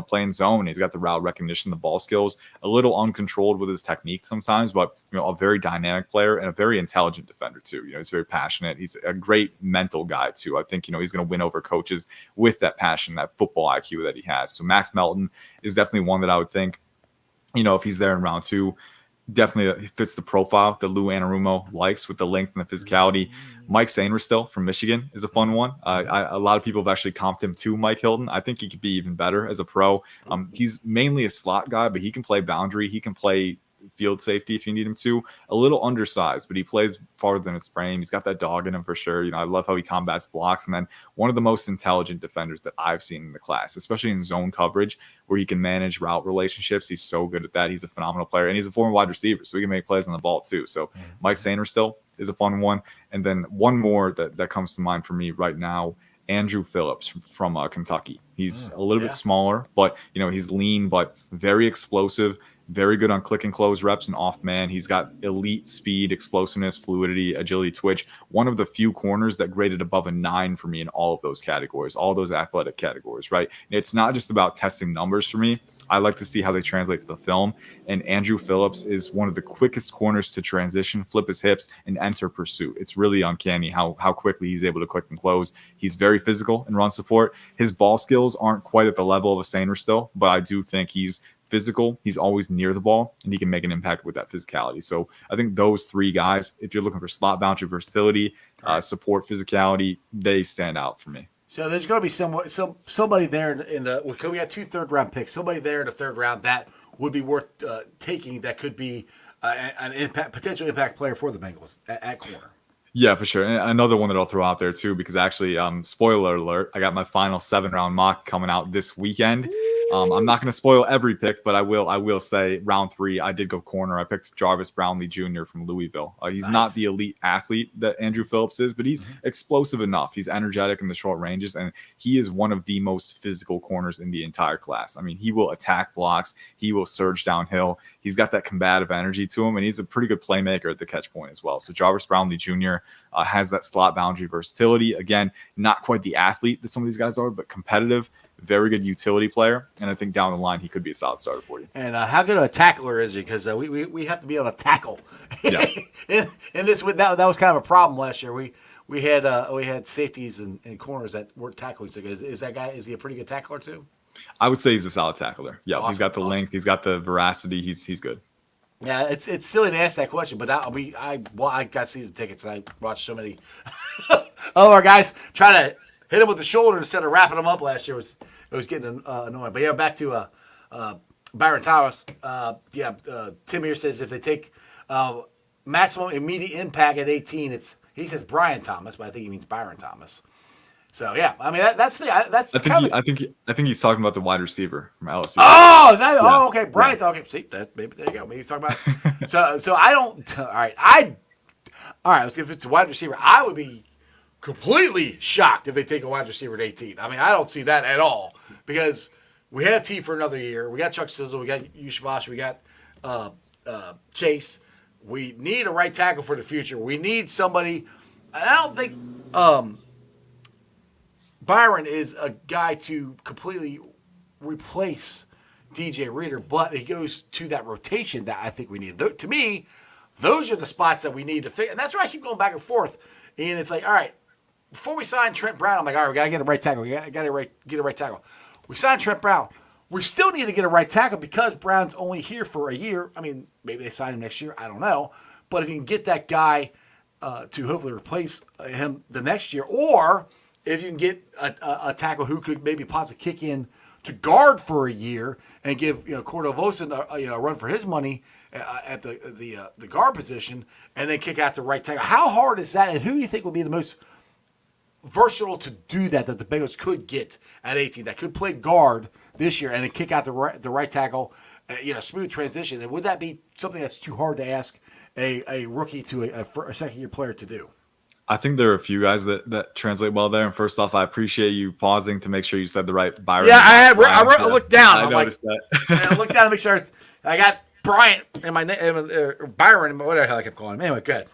play in zone. He's got the route recognition, the ball skills, a little uncontrolled with his technique sometimes, but, a very dynamic player and a very intelligent defender too. He's very passionate. He's a great mental guy too. I think, he's going to win over coaches with that passion, that football IQ that he has. So Max Melton is definitely one that I would think, if he's there in round 2, definitely fits the profile that Lou Anarumo likes with the length and the physicality. Mike Sainristil from Michigan is a fun one. A lot of people have actually comped him to Mike Hilton. I think he could be even better as a pro. He's mainly a slot guy, but he can play boundary. He can play field safety if you need him to. A little undersized, but he plays farther than his frame. He's got that dog in him for sure. I love how he combats blocks. And then one of the most intelligent defenders that I've seen in the class, especially in zone coverage, where he can manage route relationships. He's so good at that. He's a phenomenal player, and he's a former wide receiver, so he can make plays on the ball too. So Mike Sainristil is a fun one. And then one more that comes to mind for me right now, Andrew Phillips from Kentucky. He's a little bit smaller, but he's lean, but very explosive. Very good on click and close reps and off man. He's got elite speed, explosiveness, fluidity, agility, twitch. One of the few corners that graded above a 9 for me in all of those categories, all those athletic categories, right? It's not just about testing numbers for me. I like to see how they translate to the film. And Andrew Phillips is one of the quickest corners to transition, flip his hips, and enter pursuit. It's really uncanny how quickly he's able to click and close. He's very physical in run support. His ball skills aren't quite at the level of a Sainristil, but I do think he's physical. He's always near the ball, and he can make an impact with that physicality. So I think those 3 guys, if you're looking for slot boundary versatility, support, physicality, they stand out for me. So there's going to be somebody there we got 2 third-round picks. Somebody there in the third round that would be worth taking. That could be an potential impact player for the Bengals at corner. Yeah, for sure. And another one that I'll throw out there too, because actually, spoiler alert, I got my final 7-round mock coming out this weekend. I'm not going to spoil every pick, but I will say round 3, I did go corner. I picked Jarvis Brownlee Jr. from Louisville. He's not the elite athlete that Andrew Phillips is, but he's explosive enough. He's energetic in the short ranges, and he is one of the most physical corners in the entire class. I mean, he will attack blocks. He will surge downhill. He's got that combative energy to him, and he's a pretty good playmaker at the catch point as well. So Jarvis Brownlee Jr. Has that slot boundary versatility. Again, not quite the athlete that some of these guys are, but competitive, very good utility player. And I think down the line, he could be a solid starter for you. And how good a tackler is he? Because we have to be able to tackle. Yeah. and that was kind of a problem last year. We had safeties and corners that weren't tackling. So is that guy? Is he a pretty good tackler too? I would say he's a solid tackler. Yeah, awesome. He's got the length. He's got the veracity. He's good. Yeah, it's silly to ask that question, but I got season tickets and I watched so many. Our guys trying to hit him with the shoulder instead of wrapping him up last year. It was getting annoying. But yeah, back to Byron Thomas. Tim here says if they take maximum immediate impact at 18, he says Brian Thomas, but I think he means Byron Thomas. So yeah, I mean that's kind of. I think he's talking about the wide receiver from LSU. Oh, is that? Yeah. Oh, okay. Brian. Yeah. Okay. See, maybe there you go. Maybe he's talking about. So I don't. All right. All right. If it's a wide receiver, I would be completely shocked if they take a wide receiver at 18. I mean, I don't see that at all because we have T for another year. We got Chuck Sizzle. We got Yushvash. We got Chase. We need a right tackle for the future. We need somebody. And I don't think Byron is a guy to completely replace DJ Reader, but he goes to that rotation that I think we need. To me, those are the spots that we need to fix. And that's why I keep going back and forth. And it's like, all right, before we sign Trent Brown, I'm like, all right, we got to get a right tackle. We got to get a right tackle. We signed Trent Brown. We still need to get a right tackle because Brown's only here for a year. I mean, maybe they sign him next year. I don't know. But if you can get that guy to hopefully replace him the next year, or if you can get a tackle who could maybe possibly kick in to guard for a year and give Cordovosan a run for his money at the guard position, and then kick out the right tackle. How hard is that, and who do you think would be the most versatile to do that the Bengals could get at 18 that could play guard this year and then kick out the right tackle, smooth transition? And would that be something that's too hard to ask a rookie to a second-year player to do? I think there are a few guys that translate well there. And first off, I appreciate you pausing to make sure you said the right Byron. Yeah, I looked down. I noticed that. I looked down to make sure I got Bryant in my name, Byron, whatever the hell I kept calling him. Anyway, good.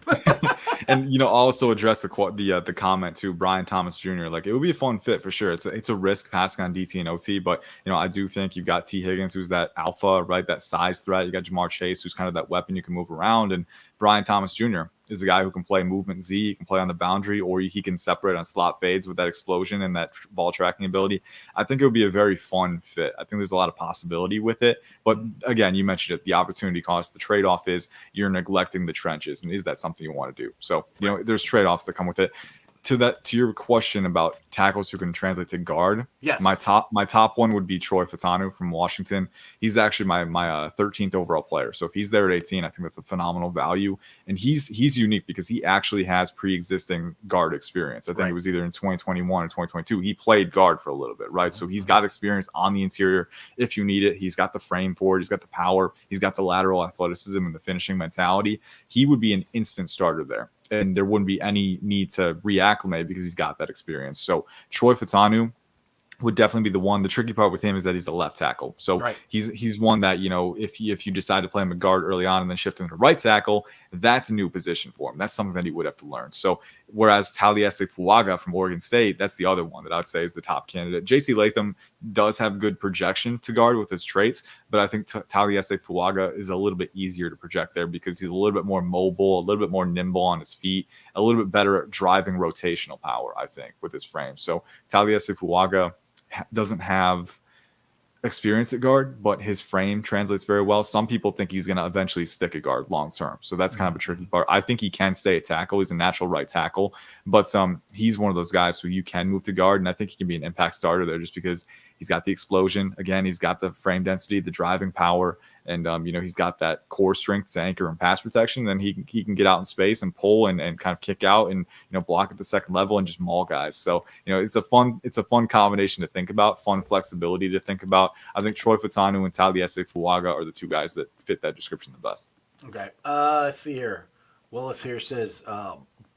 And also address the comment to Brian Thomas Jr. Like, it would be a fun fit for sure. It's a risk passing on DT and OT, but I do think you've got T Higgins, who's that alpha, right? That size threat. You got Jamar Chase, who's kind of that weapon you can move around, and Brian Thomas Jr. is a guy who can play movement Z, he can play on the boundary, or he can separate on slot fades with that explosion and that ball tracking ability. I think it would be a very fun fit. I think there's a lot of possibility with it. But again, you mentioned it, the opportunity cost, the trade-off is you're neglecting the trenches. And is that something you want to do? So, there's trade-offs that come with it. To your question about tackles who can translate to guard, yes, my top one would be Troy Fautanu from Washington. He's actually my 13th overall player. So if he's there at 18, I think that's a phenomenal value. And he's unique because he actually has pre-existing guard experience. I think it was either in 2021 or 2022. He played guard for a little bit, right? So he's got experience on the interior if you need it. He's got the frame for it. He's got the power. He's got the lateral athleticism and the finishing mentality. He would be an instant starter there. And there wouldn't be any need to reacclimate because he's got that experience. So Troy Fautanu would definitely be the one. The tricky part with him is that he's a left tackle. So he's one that, if you decide to play him at guard early on and then shift him to right tackle, that's a new position for him. That's something that he would have to learn. So whereas Taliesin Fuaga from Oregon State, that's the other one that I would say is the top candidate. JC Latham does have good projection to guard with his traits, but I think Taliesin Fuaga is a little bit easier to project there because he's a little bit more mobile, a little bit more nimble on his feet, a little bit better at driving rotational power, I think, with his frame. So Taliesin Fuaga doesn't have experience at guard, but his frame translates very well. Some people think he's going to eventually stick at guard long term. So that's kind of a tricky part. I think he can stay at tackle. He's a natural right tackle, but he's one of those guys who you can move to guard. And I think he can be an impact starter there just because he's got the explosion. Again, he's got the frame density, the driving power, and he's got that core strength to anchor and pass protection. Then he can get out in space and pull and kind of kick out and block at the second level and just maul guys. So it's a fun combination to think about, fun flexibility to think about. I think Troy Fautanu and Taliesin Fuaga are the two guys that fit that description the best. Okay, let's see here. Willis here says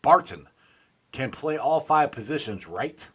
Barton can play all 5 positions, right?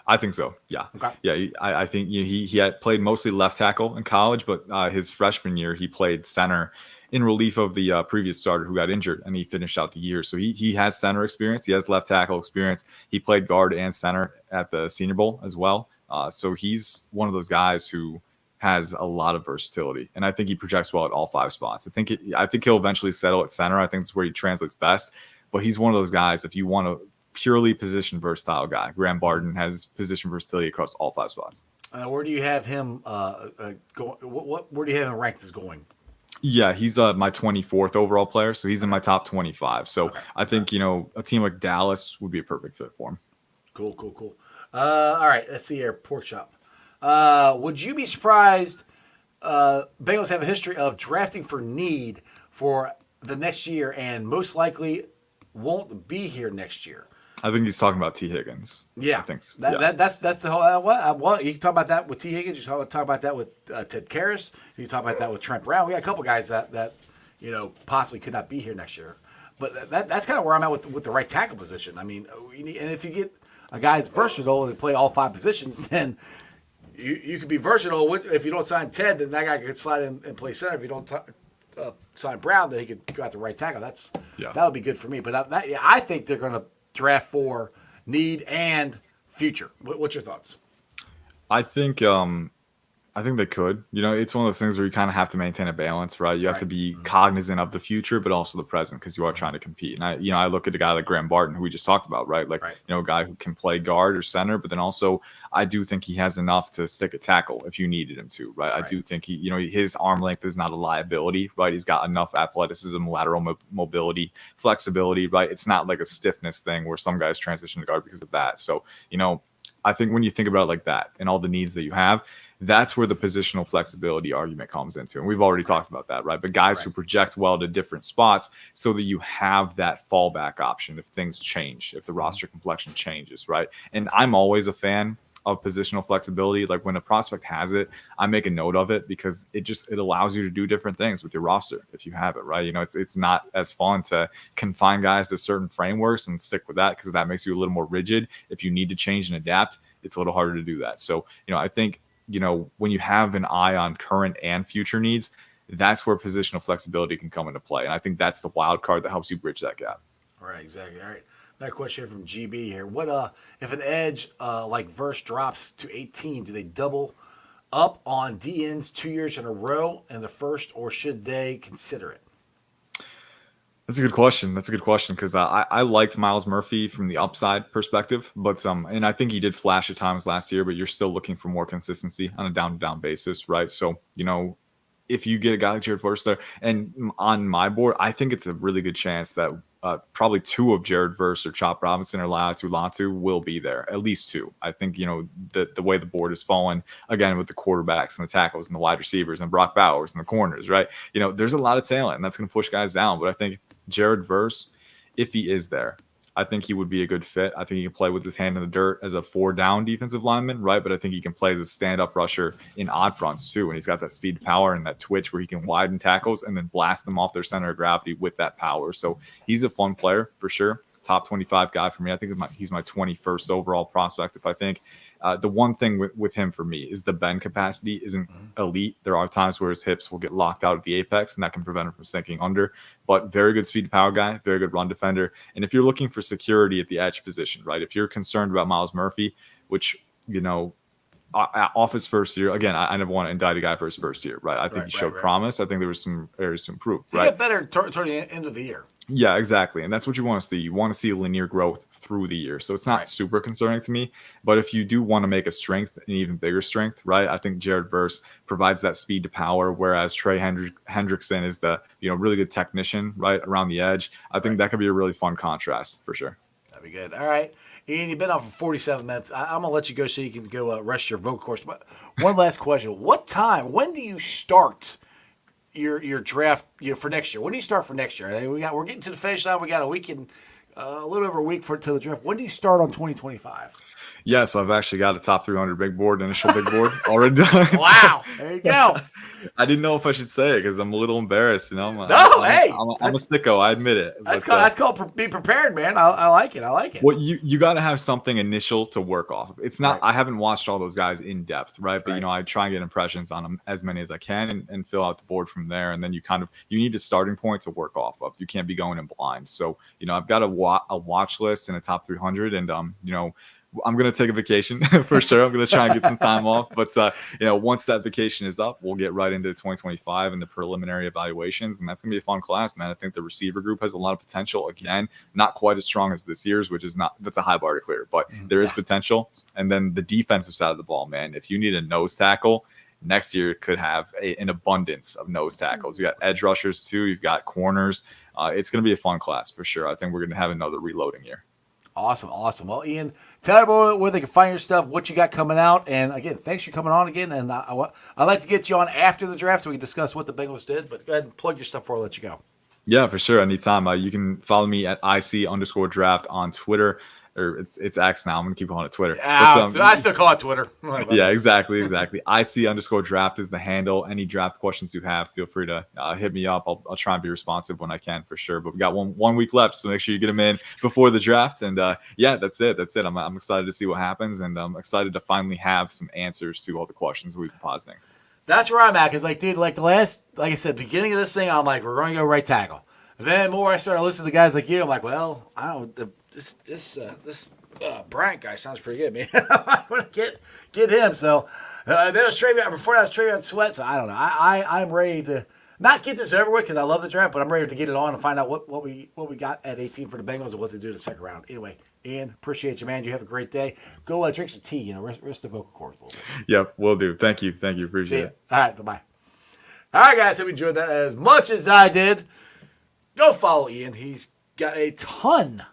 I think so. Yeah. Okay. Yeah. I think he had played mostly left tackle in college, but his freshman year he played center in relief of the previous starter who got injured, and he finished out the year. So he has center experience. He has left tackle experience. He played guard and center at the Senior Bowl as well. So he's one of those guys who has a lot of versatility, and I think he projects well at all 5 spots. I think he'll eventually settle at center. I think that's where he translates best. But he's one of those guys. If you want to purely position versatile guy, Graham Barton has position versatility across all 5 spots. Where do you have him going? Where do you have him ranked as going? Yeah, he's my 24th overall player, so he's in my top 25. So I think a team like Dallas would be a perfect fit for him. Cool. All right, let's see here. Pork chop. Would you be surprised Bengals have a history of drafting for need for the next year, and most likely won't be here next year. I think he's talking about T. Higgins. I Yeah, think so. that, Yeah. that that's the whole. Well, you can talk about that with T. Higgins. You can talk about that with Ted Karras. You can talk about that with Trent Brown. We got a couple guys that possibly could not be here next year. But that's kind of where I'm at with the right tackle position. I mean, and if you get a guy that's versatile and play all five positions, then you could be versatile. If you don't sign Ted, then that guy could slide in and play center. If you don't sign Brown, then he could go out the right tackle. That would be good for me. But I think they're going to draft for need and future. What's your thoughts? I think they could. It's one of those things where you kind of have to maintain a balance, right? You have to be cognizant of the future, but also the present because you are trying to compete. And I look at a guy like Graham Barton, who we just talked about, right? Like, a guy who can play guard or center, but then also I do think he has enough to stick a tackle if you needed him to, right? I do think his arm length is not a liability, right? He's got enough athleticism, lateral mobility, flexibility, right? It's not like a stiffness thing where some guys transition to guard because of that. So, I think when you think about it like that and all the needs that you have, that's where the positional flexibility argument comes into. And we've already talked about that, right? But guys who project well to different spots so that you have that fallback option if things change, if the roster complexion changes, right? And I'm always a fan of positional flexibility. Like when a prospect has it, I make a note of it because it allows you to do different things with your roster if you have it, right? It's not as fun to confine guys to certain frameworks and stick with that because that makes you a little more rigid. If you need to change and adapt, it's a little harder to do that. So, I think when you have an eye on current and future needs, that's where positional flexibility can come into play. And I think that's the wild card that helps you bridge that gap. All right, exactly. All right. Another question here from GB here. What if an edge like Verse drops to 18, do they double up on DNs 2 years in a row in the first, or should they consider it? That's a good question. Because I liked Miles Murphy from the upside perspective, but and I think he did flash at times last year, but you're still looking for more consistency on a down-to-down basis, right? So, if you get a guy like Jared Verse there, and on my board, I think it's a really good chance that probably two of Jared Verse or Chop Robinson or Latu will be there, at least two. I think, the way the board is fallen, again, with the quarterbacks and the tackles and the wide receivers and Brock Bowers and the corners, right? There's a lot of talent, and that's going to push guys down. But I think Jared Verse, if he is there, I think he would be a good fit. I think he can play with his hand in the dirt as a 4-down defensive lineman, right? But I think he can play as a stand-up rusher in odd fronts too. And he's got that speed, power, and that twitch where he can widen tackles and then blast them off their center of gravity with that power. So he's a fun player for sure. Top 25 guy for me. I think he's my 21st overall prospect. If I think the one thing with him for me is the bend capacity isn't elite. There are times where his hips will get locked out at the apex, and that can prevent him from sinking under. But very good speed power guy, very good run defender. And if you're looking for security at the edge position, right? If you're concerned about Miles Murphy, which off his first year, again, I never want to indict a guy for his first year, right? I think he showed promise. I think there was some areas to improve, right? He got better toward the end of the year. Yeah, exactly. And that's what you want to see. You want to see linear growth through the year. So it's not super concerning to me. But if you do want to make a strength an even bigger strength, right? I think Jared Verse provides that speed to power, whereas Trey Hendrickson is the really good technician, right, around the edge. I think that could be a really fun contrast for sure. That'd be good. All right. Ian, you've been on for 47 minutes. I'm going to let you go so you can go rest your vocal cords. But one last question. When do you start your draft for next year? When do you start for next year? We're getting to the finish line. We got a week and a little over a week to the draft. When do you start on 2025? Yeah, so I've actually got a top 300 big board, initial big board already done. Wow, there you go. I didn't know if I should say it because I'm a little embarrassed. I'm a sicko. I admit it. That's called be prepared, man. I like it. Well, you got to have something initial to work off of. It's not. Right. I haven't watched all those guys in depth, right? But I try and get impressions on them as many as I can and fill out the board from there. And then you need a starting point to work off of. You can't be going in blind. So I've got a watch list and a top 300, and I'm going to take a vacation for sure. I'm going to try and get some time off. But, once that vacation is up, we'll get right into 2025 and the preliminary evaluations. And that's going to be a fun class, man. I think the receiver group has a lot of potential. Again, not quite as strong as this year's, that's a high bar to clear. But there is potential. And then the defensive side of the ball, man, if you need a nose tackle, next year could have an abundance of nose tackles. You got edge rushers too. You've got corners. It's going to be a fun class for sure. I think we're going to have another reloading year. Awesome. Well, Ian, tell everyone where they can find your stuff, what you got coming out, and again, thanks for coming on again. And I'd like to get you on after the draft so we can discuss what the Bengals did. But go ahead and plug your stuff before I let you go. Yeah, for sure. Anytime. You can follow me at IC_draft on Twitter. Or it's X now. I'm gonna keep calling it Twitter. I still call it Twitter. Yeah, exactly. IC_draft is the handle. Any draft questions you have, feel free to hit me up. I'll try and be responsive when I can for sure. But we got one week left, so make sure you get them in before the draft. And yeah, that's it. I'm excited to see what happens, and I'm excited to finally have some answers to all the questions we've been positing. That's where I'm at. Cause dude, like I said, beginning of this thing, I'm like, we're going to go right tackle. And then more I started listening to guys like you, I'm like, well, I don't know, this Bryant guy sounds pretty good, man. I'm going to get him. So then I was before that, I was trading on Sweat. So I don't know. I'm ready to not get this over with because I love the draft, but I'm ready to get it on and find out what we got at 18 for the Bengals and what they do in the second round. Anyway, Ian, appreciate you, man. You have a great day. Go drink some tea, rest the vocal cords a little bit. Yep, will do. Thank you. Appreciate it. All right, bye. All right, guys, hope you enjoyed that as much as I did. Go follow Ian. He's got a ton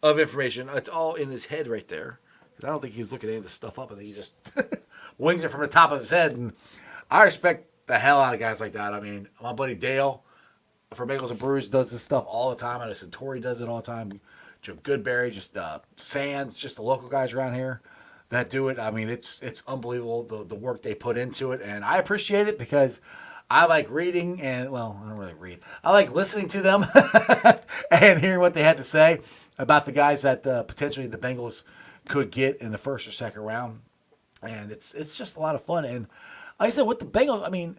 of information. It's all in his head right there. I don't think he was looking any of this stuff up. I think he just wings it from the top of his head. And I respect the hell out of guys like that. I mean, my buddy Dale from Bengals and Brews does this stuff all the time. I know Centauri does it all the time. Joe Goodberry, just Sands, just the local guys around here that do it. I mean, it's unbelievable the work they put into it. And I appreciate it because I like reading I don't really read. I like listening to them and hearing what they had to say about the guys that potentially the Bengals could get in the first or second round. And it's just a lot of fun. And like I said, with the Bengals, I mean,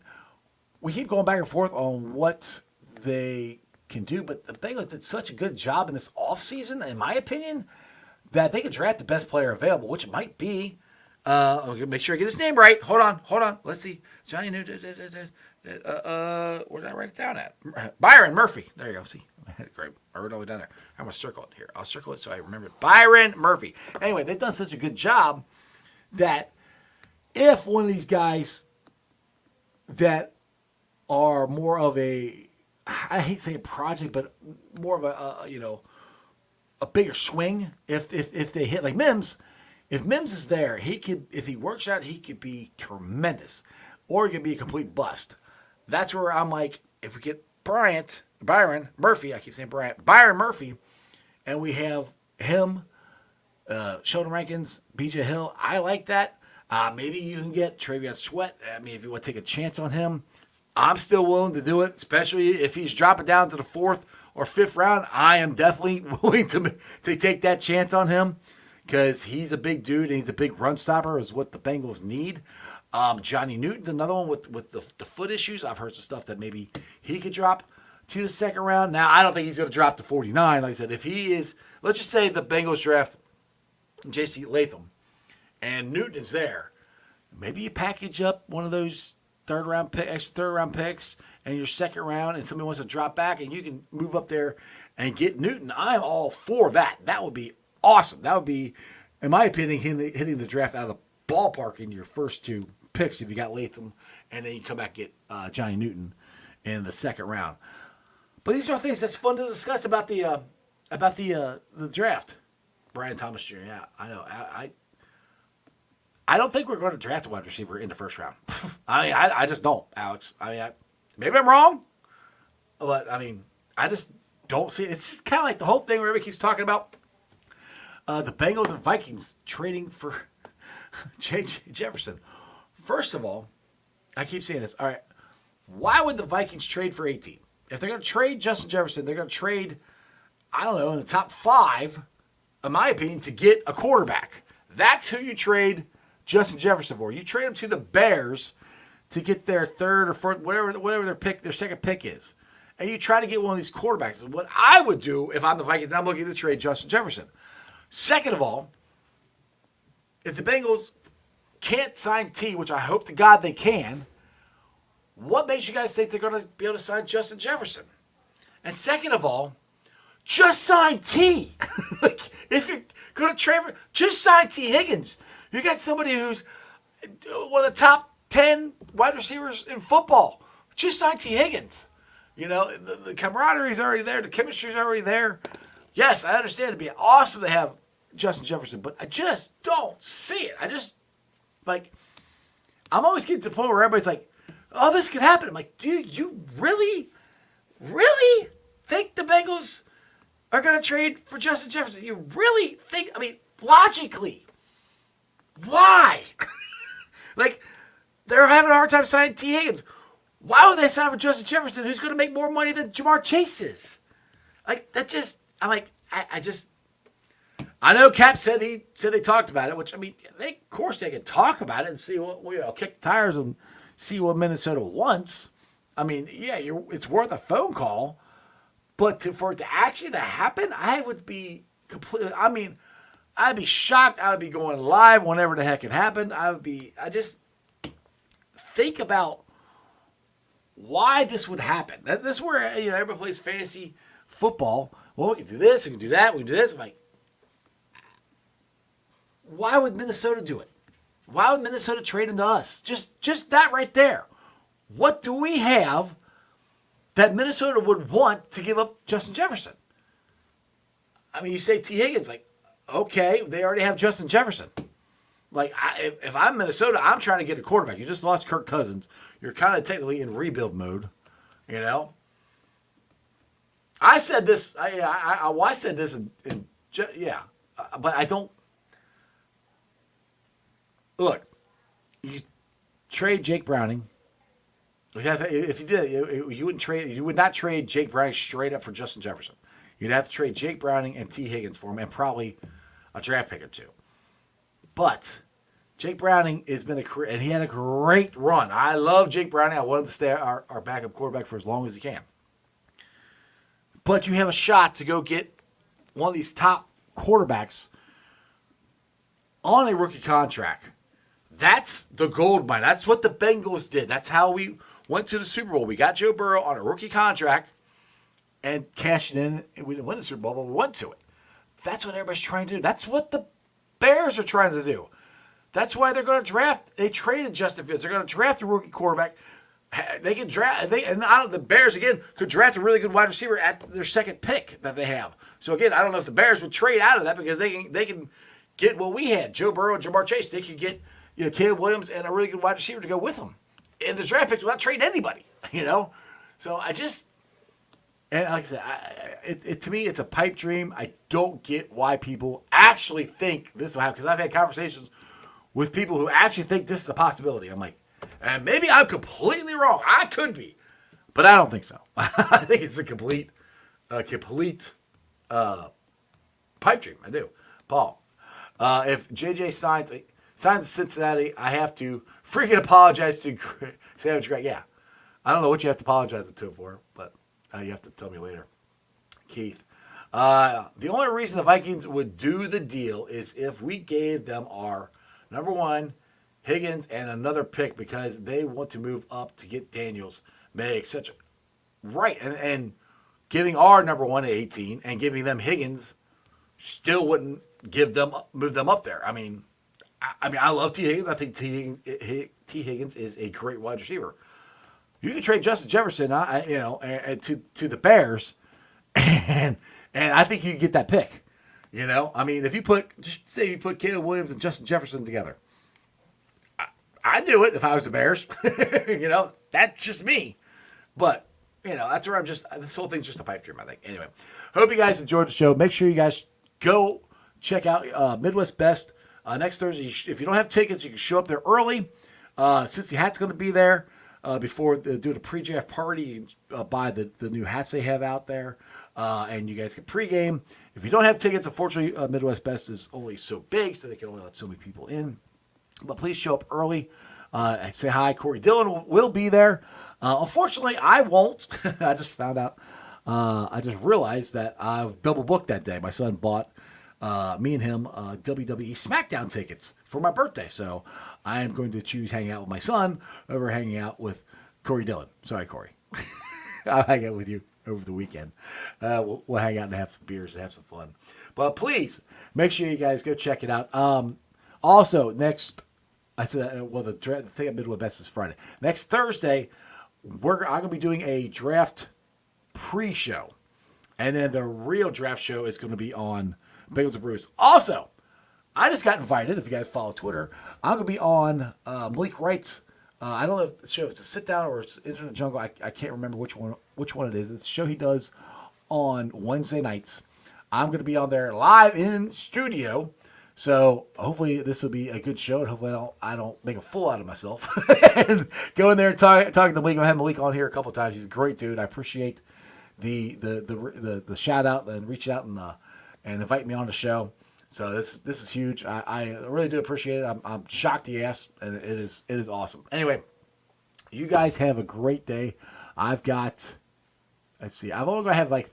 we keep going back and forth on what they can do, but the Bengals did such a good job in this offseason, in my opinion, that they could draft the best player available, which might be, I'm going to make sure I get his name right. Hold on. Let's see. Johnny Newton. Where did I write it down at? Byron Murphy. There you go. See, I had it great. I wrote it all the way down there. I'm going to circle it here. I'll circle it so I remember it. Byron Murphy. Anyway, they've done such a good job that if one of these guys that are more of a, I hate saying project, but more of a bigger swing, if they hit like Mims, if Mims is there, if he works out, he could be tremendous. Or he could be a complete bust. That's where I'm like, if we get Byron Murphy, I keep saying Byron Murphy, and we have him, Sheldon Rankins, BJ Hill, I like that. Maybe you can get Travion Sweat. I mean, if you want to take a chance on him, I'm still willing to do it, especially if he's dropping down to the 4th or 5th round. I am definitely willing to take that chance on him because he's a big dude and he's a big run stopper is what the Bengals need. Johnny Newton's another one with the foot issues. I've heard some stuff that maybe he could drop to the second round. Now, I don't think he's going to drop to 49. Like I said, if he is, let's just say the Bengals draft J.C. Latham and Newton is there, maybe you package up one of those extra third round picks and your second round and somebody wants to drop back and you can move up there and get Newton. I'm all for that. That would be awesome. That would be, in my opinion, hitting the draft out of the ballpark in your first 2 picks if you got Latham, and then you come back and get Johnny Newton in the second round. But these are things that's fun to discuss about the draft. Brian Thomas Jr. Yeah, I know. I don't think we're going to draft a wide receiver in the first round. I just don't, Alex. Maybe I'm wrong, but I just don't see it. It's just kind of like the whole thing where everybody keeps talking about the Bengals and Vikings trading for J.J. Jefferson. First of all, I keep saying this. All right, why would the Vikings trade for 18? If they're going to trade Justin Jefferson, they're going to trade, I don't know, in the top 5, in my opinion, to get a quarterback. That's who you trade Justin Jefferson for. You trade him to the Bears to get their 3rd or 4th, whatever their second pick is. And you try to get one of these quarterbacks. What I would do if I'm the Vikings, I'm looking to trade Justin Jefferson. Second of all, if the Bengals can't sign T, which I hope to God they can, what makes you guys think they're going to be able to sign Justin Jefferson? And second of all, just sign T. Like, if you're going to trade for, just sign T. Higgins. You got somebody who's one of the top 10 wide receivers in football. Just sign T. Higgins. You know, the camaraderie is already there. The chemistry is already there. Yes, I understand it'd be awesome to have Justin Jefferson, but I just don't see it. I just, like, I'm always getting to the point where everybody's like, oh, this could happen. I'm like, dude, you really think the Bengals are going to trade for Justin Jefferson? You really think, I mean, logically, why? Like, they're having a hard time signing T. Higgins. Why would they sign for Justin Jefferson, who's going to make more money than Jamar Chase is? Like, that just, I'm like, I know Cap said they talked about it, which, I mean, of course they could talk about it and see what, kick the tires and see what Minnesota wants. I mean, yeah, it's worth a phone call, but for it to actually happen, I would be completely, I mean, I'd be shocked. I would be going live whenever the heck it happened. I just think about why this would happen. This is where, everybody plays fantasy football. Well, we can do this, we can do that, we can do this. I'm like, why would Minnesota do it? Why would Minnesota trade into us? Just that right there. What do we have that Minnesota would want to give up Justin Jefferson? I mean, you say T. Higgins, like, okay, they already have Justin Jefferson. Like, if I'm Minnesota, I'm trying to get a quarterback. You just lost Kirk Cousins. You're kind of technically in rebuild mode, I said this. I said this but I don't. Look, you trade Jake Browning. If you did, you wouldn't trade. You would not trade Jake Browning straight up for Justin Jefferson. You'd have to trade Jake Browning and T. Higgins for him, and probably a draft pick or two. But Jake Browning has been and he had a great run. I love Jake Browning. I want him to stay our backup quarterback for as long as he can. But you have a shot to go get one of these top quarterbacks on a rookie contract. That's the gold mine. That's what the Bengals did. That's how we went to the Super Bowl. We got Joe Burrow on a rookie contract and cashed in. We didn't win the Super Bowl, but we went to it. That's what everybody's trying to do. That's what the Bears are trying to do. That's why they're going to draft. They traded Justin Fields. They're going to draft a rookie quarterback. They can draft. The Bears again could draft a really good wide receiver at their second pick that they have. So again, I don't know if the Bears would trade out of that because they can get what we had: Joe Burrow and Jamar Chase. They could get Caleb Williams and a really good wide receiver to go with them in the draft picks without trading anybody. So I just. And like I said, to me, it's a pipe dream. I don't get why people actually think this will happen. Because I've had conversations with people who actually think this is a possibility. I'm like, and maybe I'm completely wrong. I could be. But I don't think so. I think it's a complete pipe dream. I do. Paul, if JJ signs to Cincinnati, I have to freaking apologize to Sandwich Greg. Yeah. I don't know what you have to apologize to him for, but you have to tell me later. Keith. The only reason the Vikings would do the deal is if we gave them our number one, Higgins, and another pick because they want to move up to get Daniels, May, etc. Right. And giving our number one at 18 and giving them Higgins still wouldn't move them up there. I mean, I love T. Higgins. I think T. Higgins is a great wide receiver. You can trade Justin Jefferson, to the Bears, and I think you can get that pick. I mean, if you put Caleb Williams and Justin Jefferson together, I'd do it if I was the Bears. That's just me. But that's where this whole thing's just a pipe dream, I think. Anyway, hope you guys enjoyed the show. Make sure you guys go check out Midwest Best next Thursday. If you don't have tickets, you can show up there early. Cincy Hat's going to be there. Before they do the pre-draft party, buy the new hats they have out there, and you guys can pregame. If you don't have tickets, unfortunately, Midwest Best is only so big, so they can only let so many people in. But please show up early. Say hi. Corey Dillon will be there. Unfortunately, I won't. I just found out. I just realized that I double booked that day. My son bought me and him WWE SmackDown tickets for my birthday. So I am going to choose hanging out with my son over hanging out with Corey Dillon. Sorry, Corey. I'll hang out with you over the weekend. We'll hang out and have some beers and have some fun. But please make sure you guys go check it out. Also, the thing at Midwest Best is Friday. Next Thursday, I'm going to be doing a draft pre-show. And then the real draft show is going to be on Bengals and Brews. Also, I just got invited. If you guys follow Twitter, I'm going to be on Malik Wright's. I don't know if the show if it's a sit down or it's Into the Jungle. I can't remember which one it is. It's a show he does on Wednesday nights. I'm going to be on there live in studio. So hopefully this will be a good show, and hopefully I don't make a fool out of myself. And go in there and talking to Malik. I've had Malik on here a couple of times. He's a great dude. I appreciate the shout out and reaching out and inviting me on the show. So this is huge. I really do appreciate it. I'm shocked he asked, and it is awesome. Anyway, you guys have a great day. I've only going to have like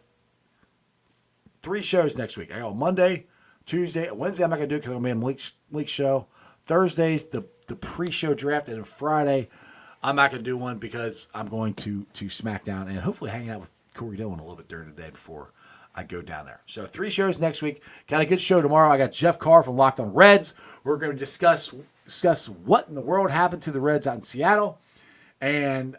3 shows next week. I got Monday, Tuesday, Wednesday. I'm not going to do it because I'm going to be on Malik's show. Thursday's the pre-show draft, and then Friday I'm not going to do one because I'm going to SmackDown and hopefully hanging out with Corey Dillon a little bit during the day before I go down there. So 3 shows next week. Got a good show tomorrow. I got Jeff Carr from Locked on Reds. We're going to discuss what in the world happened to the Reds out in Seattle and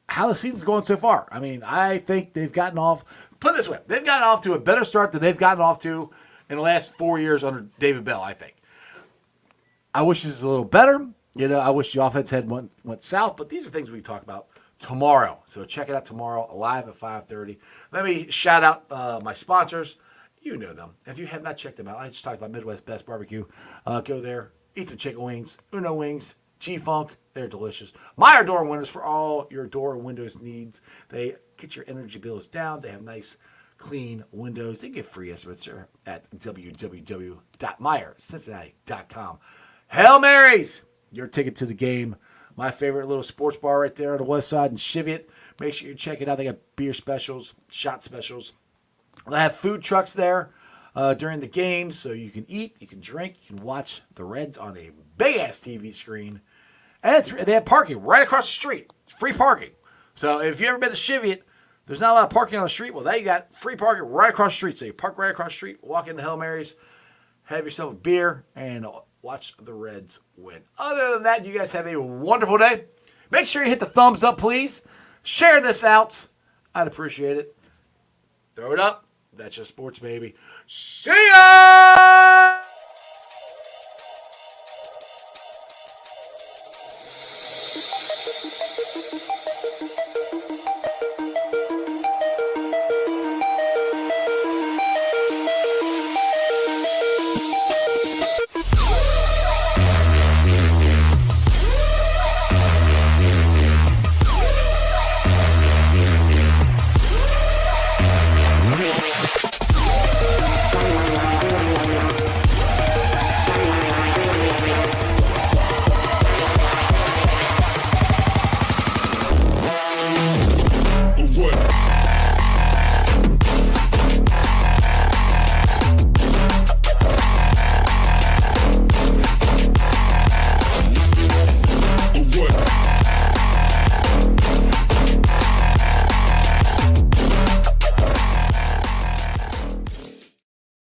how the season's going so far. I mean, I think they've gotten off, put it this way, they've gotten off to a better start than they've gotten off to in the last 4 years under David Bell, I think. I wish this was a little better. I wish the offense had went south, but these are things we can talk about tomorrow. So check it out tomorrow, live at 5:30. Let me shout out my sponsors. You know them. If you have not checked them out, I just talked about Midwest Best Barbecue. Go there, eat some chicken wings, Uno wings, G-Funk. They're delicious. Meyer Door and Windows for all your door and windows needs. They get your energy bills down. They have nice, clean windows. They give free estimates at www.meyercincinnati.com. Hail Marys, your ticket to the game. My favorite little sports bar right there on the west side in Cheviot. Make sure you check it out. They got beer specials, shot specials. They have food trucks there during the games, so you can eat, you can drink, you can watch the Reds on a big-ass TV screen. And they have parking right across the street. It's free parking. So if you've ever been to Cheviot, there's not a lot of parking on the street. Well, they got free parking right across the street. So you park right across the street, walk into Hail Marys, have yourself a beer, and watch the Reds win. Other than that, you guys have a wonderful day. Make sure you hit the thumbs up, please. Share this out. I'd appreciate it. Throw it up. That's just sports, baby. See ya!